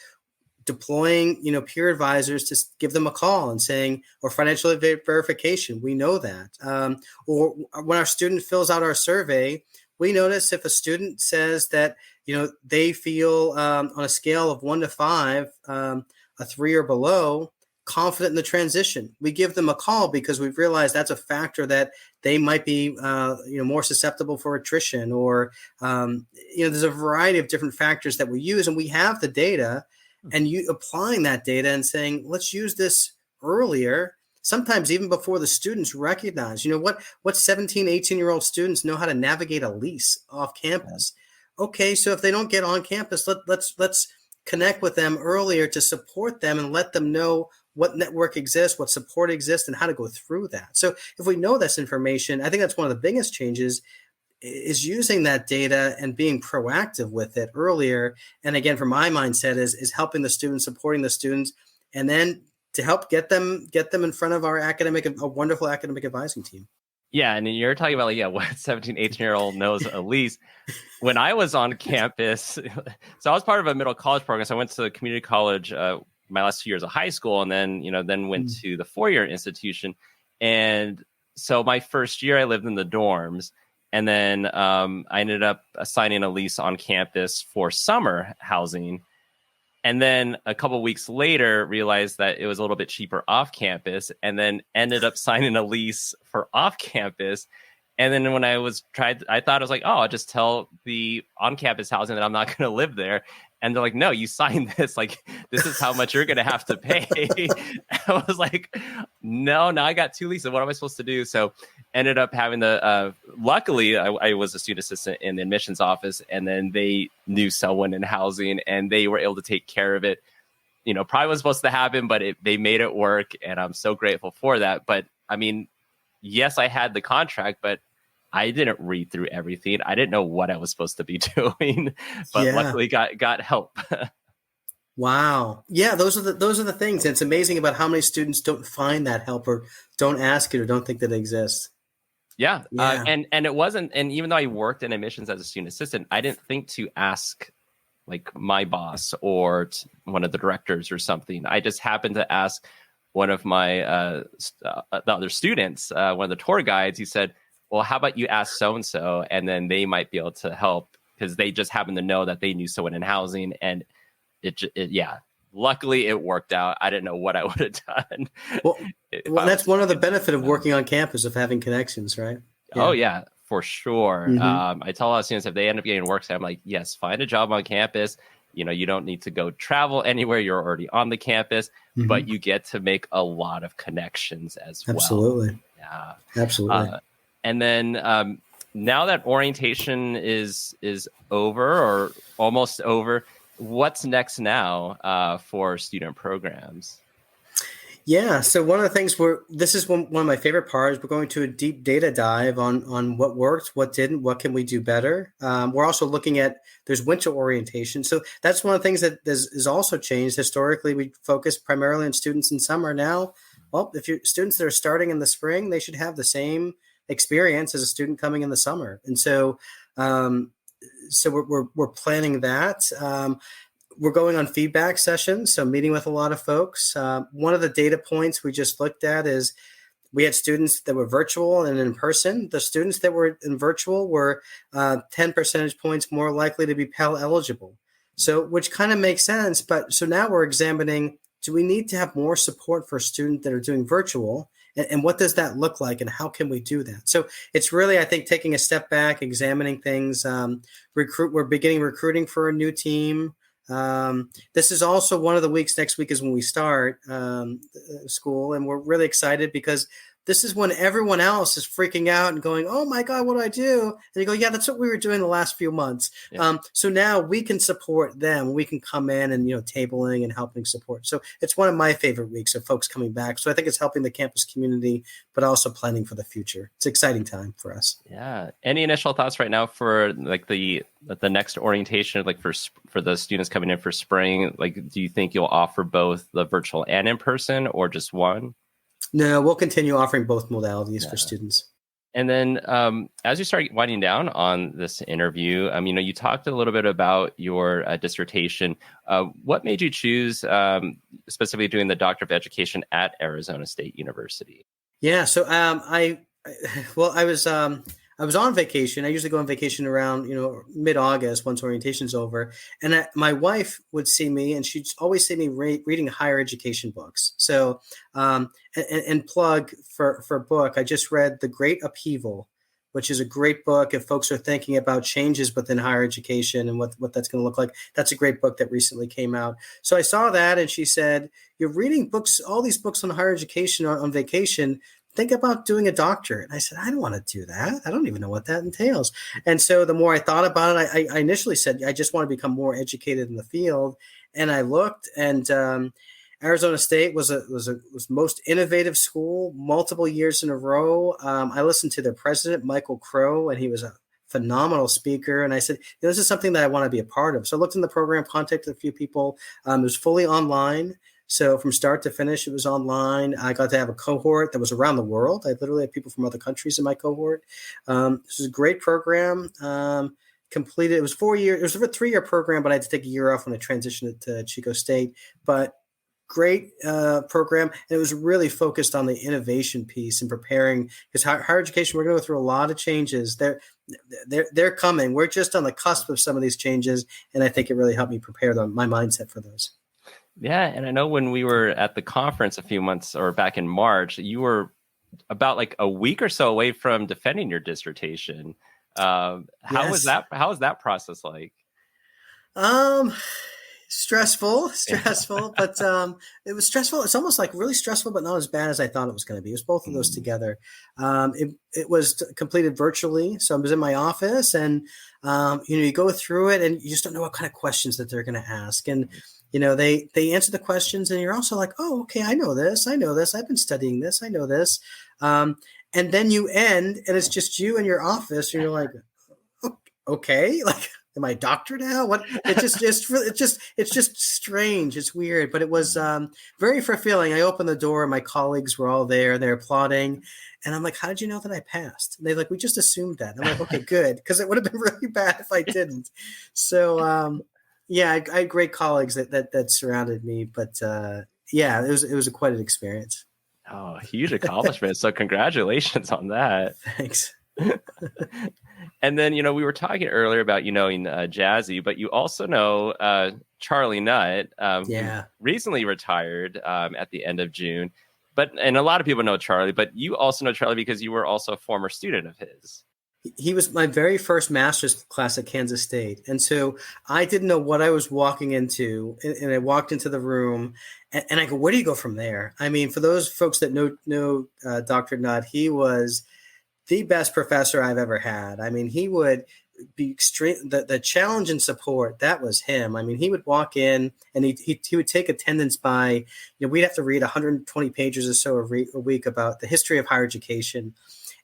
deploying, peer advisors to give them a call and saying, or financial verification. We know that. Or when our student fills out our survey, we notice if a student says that, they feel on a scale of 1 to 5, a 3 or below, confident in the transition. We give them a call because we've realized that's a factor that they might be, more susceptible for attrition, or, there's a variety of different factors that we use, and we have the data, and you applying that data and saying, let's use this earlier, sometimes even before the students recognize, what 17, 18-year-old students know how to navigate a lease off campus. Okay, so if they don't get on campus, let's connect with them earlier to support them and let them know what network exists, what support exists, and how to go through that. So if we know this information, I think that's one of the biggest changes, is using that data and being proactive with it earlier. And again, from my mindset is helping the students, supporting the students, and then to help get them in front of a wonderful academic advising team.
Yeah, and you're talking about what 17, 18-year-old knows at least. When I was on campus, so I was part of a middle college program. So I went to the community college my last 2 years of high school, and then went to the 4-year institution. And so my first year, I lived in the dorms, and then I ended up signing a lease on campus for summer housing. And then a couple of weeks later, realized that it was a little bit cheaper off campus, and then ended up signing a lease for off campus. And then when I thought I was like, oh, I'll just tell the on-campus housing that I'm not going to live there. And they're like, no, you signed this. Like, this is how much you're going to have to pay. I was like, no, now I got 2 leases. What am I supposed to do? So ended up having luckily, I was a student assistant in the admissions office, and then they knew someone in housing, and they were able to take care of it. Probably wasn't supposed to happen, but they made it work. And I'm so grateful for that. But I mean, yes, I had the contract, but I didn't read through everything. I didn't know what I was supposed to be doing, but luckily got help.
Wow. Yeah, those are the things. And it's amazing about how many students don't find that help, or don't ask it, or don't think that it exists.
Yeah. And it wasn't, and even though I worked in admissions as a student assistant, I didn't think to ask like my boss or one of the directors or something. I just happened to ask one of my the other students, one of the tour guides. He said, well, how about you ask so-and-so, and then they might be able to help, because they just happened to know that they knew someone in housing. And luckily it worked out. I didn't know what I would have done. Well,
that's one of the benefit of working on campus, of having connections, right?
Yeah. Oh yeah, for sure. Mm-hmm. I tell a lot of students, if they end up getting work, I'm like, yes, find a job on campus. You don't need to go travel anywhere. You're already on the campus, but you get to make a lot of connections as well.
Absolutely.
Yeah,
absolutely.
And then now that orientation is over, or almost over, what's next now for student programs?
Yeah, so one of the things this is one of my favorite parts. We're going to a deep data dive on what worked, what didn't, what can we do better. We're also looking at, there's winter orientation. So that's one of the things that is also changed. Historically, we focus primarily on students in summer. Now, well, if you're students that are starting in the spring, they should have the same experience as a student coming in the summer. And so we're planning that. We're going on feedback sessions, so meeting with a lot of folks. One of the data points we just looked at is we had students that were virtual and in person. The students that were in virtual were 10 percentage points more likely to be Pell eligible. So, which kind of makes sense. But so now we're examining, do we need to have more support for students that are doing virtual? And what does that look like, and how can we do that? So it's really, I think, taking a step back, examining things. We're beginning recruiting for a new team. This is also one of the weeks. Next week is when we start school, and we're really excited because this is when everyone else is freaking out and going, oh my God, what do I do? And you go, yeah, that's what we were doing the last few months. Yeah. So now we can support them. We can come in and, tabling and helping support. So it's one of my favorite weeks of folks coming back. So I think it's helping the campus community, but also planning for the future. It's an exciting time for us.
Yeah. Any initial thoughts right now for like the next orientation, like for the students coming in for spring? Like, do you think you'll offer both the virtual and in person, or just one?
No, we'll continue offering both modalities for students.
And then as you start winding down on this interview, you talked a little bit about your dissertation. What made you choose specifically doing the Doctor of Education at Arizona State University?
Yeah, so I was on vacation. I usually go on vacation around mid-August once orientation's over, and my wife would see me, and she'd always see me reading higher education books. So and plug for a book, I just read The Great Upheaval, which is a great book if folks are thinking about changes within higher education and what that's going to look like. That's a great book that recently came out. So I saw that, and she said, "You're reading books, all these books on higher education on vacation. Think about doing a doctorate." And I said, "I don't want to do that. I don't even know what that entails." And so the more I thought about it, I initially said, I just want to become more educated in the field. And I looked, and Arizona State was most innovative school multiple years in a row. I listened to their president, Mykel, and he was a phenomenal speaker. And I said, this is something that I want to be a part of. So I looked in the program, contacted a few people. It was fully online. So from start to finish, it was online. I got to have a cohort that was around the world. I literally had people from other countries in my cohort. This was a great program. Completed. It was 4 years. It was a 3-year program, but I had to take a year off when I transitioned to Chico State. But great program. And it was really focused on the innovation piece and preparing, because higher education, we're going to go through a lot of changes. They're coming. We're just on the cusp of some of these changes. And I think it really helped me prepare my mindset for those.
Yeah. And I know when we were at the conference a few months or back in March, you were about like a week or so away from defending your dissertation. How was that process like?
Stressful, but it was stressful. It's almost like really stressful, but not as bad as I thought it was going to be. It was both of those together. It was completed virtually. So I was in my office, and, you go through it, and you just don't know what kind of questions that they're going to ask. And, they answer the questions, and you're also like, oh, okay, I know this. I've been studying this. I know this. And then you end, and it's just you in your office, and you're like, okay, like, am I a doctor now? What? It's just strange. It's weird, but it was very fulfilling. I opened the door, and my colleagues were all there. They're applauding, and I'm like, "How did you know that I passed?" And they're like, "We just assumed that." And I'm like, "Okay, good," because it would have been really bad if I didn't. So, I had great colleagues that surrounded me, but it was quite an experience.
Oh, huge accomplishment! So congratulations on that.
Thanks.
And then, we were talking earlier about knowing Jazzy, but you also know Charlie Nutt, who recently retired at the end of June. And a lot of people know Charlie, but you also know Charlie because you were also a former student of his.
He was my very first master's class at Kansas State. And so I didn't know what I was walking into. And I walked into the room, and I go, where do you go from there? I mean, for those folks that know Dr. Nutt, he was the best professor I've ever had. I mean, he would be extreme. The challenge and support, that was him. I mean, he would walk in, and he would take attendance by, we'd have to read 120 pages or so a week about the history of higher education.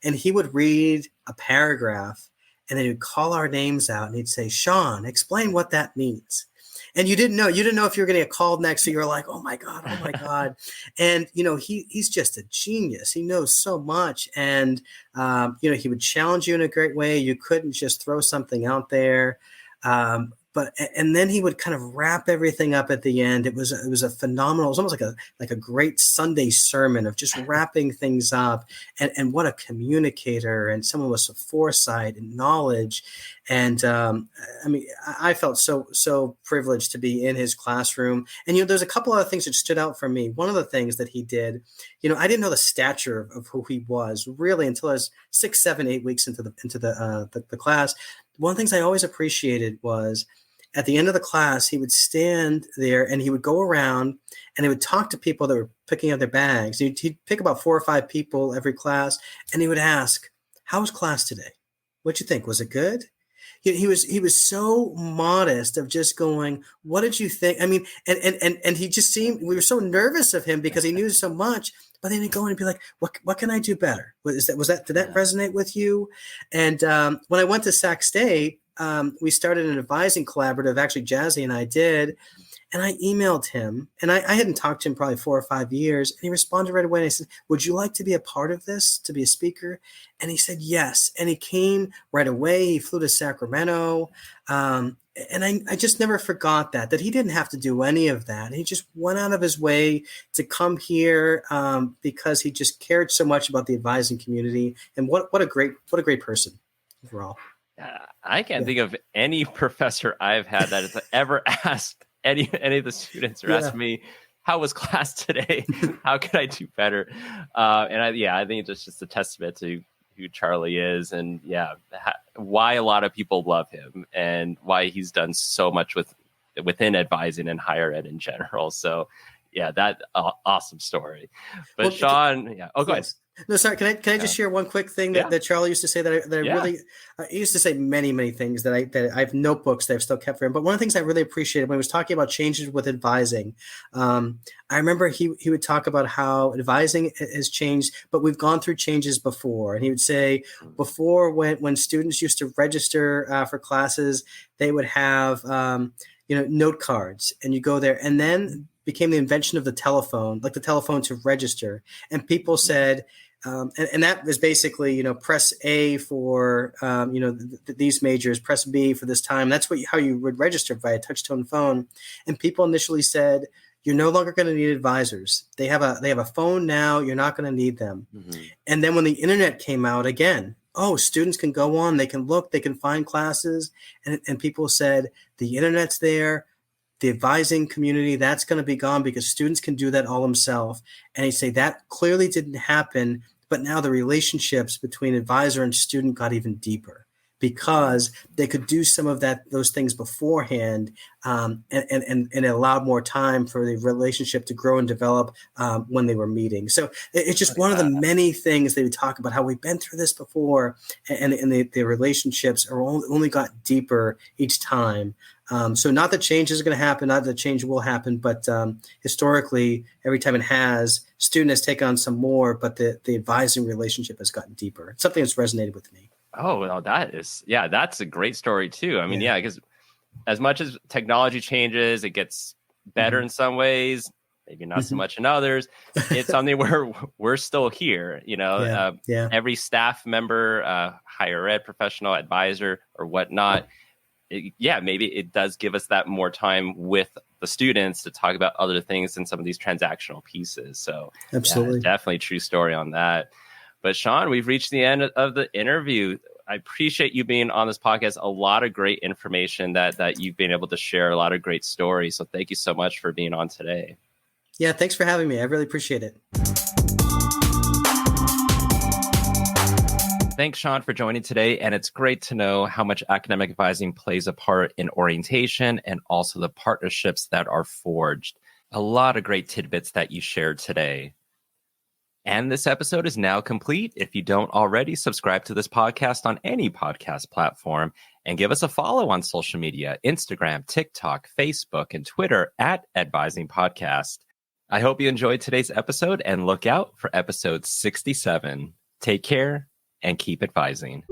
And he would read a paragraph, and then he'd call our names out, and he'd say, Shawn, explain what that means. And you didn't know if you were going to get called next. So you were like, oh my God. And, he's just a genius. He knows so much. And, he would challenge you in a great way. You couldn't just throw something out there. And then he would kind of wrap everything up at the end. It was a phenomenal, it was almost like a great Sunday sermon of just wrapping things up, and what a communicator, and someone with some foresight and knowledge. And I felt so privileged to be in his classroom. And there's a couple other things that stood out for me. One of the things that he did, I didn't know the stature of who he was really until I was 6, 7, 8 weeks into the class. One of the things I always appreciated was, at the end of the class, he would stand there, and he would go around, and he would talk to people that were picking up their bags. He'd pick about 4 or 5 people every class, and he would ask, "How was class today? What'd you think? Was it good?" He was so modest of just going, "What did you think?" I mean, and he just seemed, we were so nervous of him because he knew so much. But then he'd go in and be like, "What can I do better? Did that resonate with you?" And when I went to Sac State, we started an advising collaborative. Actually, Jazzy and I did, And I emailed him, and I hadn't talked to him probably 4 or 5 years. And he responded right away. And I said, would you like to be a part of this, to be a speaker? And he said, yes. And he came right away. He flew to Sacramento. And I just never forgot that he didn't have to do any of that. He just went out of his way to come here because he just cared so much about the advising community. And what a great person overall.
I can't think of any professor I've had that has ever asked any of the students or asked me, how was class today? How could I do better? I think it's just a testament to who Charlie is, and why a lot of people love him, and why he's done so much within advising and higher ed in general. So, that awesome story. But Shawn, go ahead.
No, sorry. Can I just share one quick thing that Charlie used to say that I really he used to say many things that I have notebooks that I've still kept for him. But one of the things I really appreciated when he was talking about changes with advising, I remember he would talk about how advising has changed, but we've gone through changes before. And he would say before, when students used to register for classes, they would have note cards, and you go there, and then became the invention of the telephone, like the telephone to register. And people said, and that was basically, press A for, these majors, press B for this time. That's how you would register via touch-tone phone. And people initially said, you're no longer going to need advisors. They have a phone now. You're not going to need them. Mm-hmm. And then when the internet came out again, students can go on, they can look, they can find classes. And people said, the internet's there. The advising community, that's going to be gone because students can do that all themselves. And they say that clearly didn't happen, but now the relationships between advisor and student got even deeper because they could do some of those things beforehand, and it allowed more time for the relationship to grow and develop when they were meeting. So it's just one of the many things they would talk about, how we've been through this before, and the relationships are only got deeper each time. So not that change is going to happen, not that change will happen, but historically, every time it has, student has taken on some more, but the advising relationship has gotten deeper. It's something that's resonated with me.
Oh, well, that's a great story too. I mean, because as much as technology changes, it gets better in some ways, maybe not so much in others. It's something where we're still here, every staff member, higher ed professional, advisor, or whatnot. Maybe it does give us that more time with the students to talk about other things than some of these transactional pieces. So
absolutely,
definitely true story on that. But Shawn, we've reached the end of the interview. I appreciate you being on this podcast. A lot of great information that you've been able to share, a lot of great stories. So thank you so much for being on today.
Yeah, thanks for having me. I really appreciate it.
Thanks, Shawn, for joining today. And it's great to know how much academic advising plays a part in orientation and also the partnerships that are forged. A lot of great tidbits that you shared today. And this episode is now complete. If you don't already, subscribe to this podcast on any podcast platform and give us a follow on social media, Instagram, TikTok, Facebook, and Twitter at Advising Podcast. I hope you enjoyed today's episode and look out for episode 67. Take care and keep advising.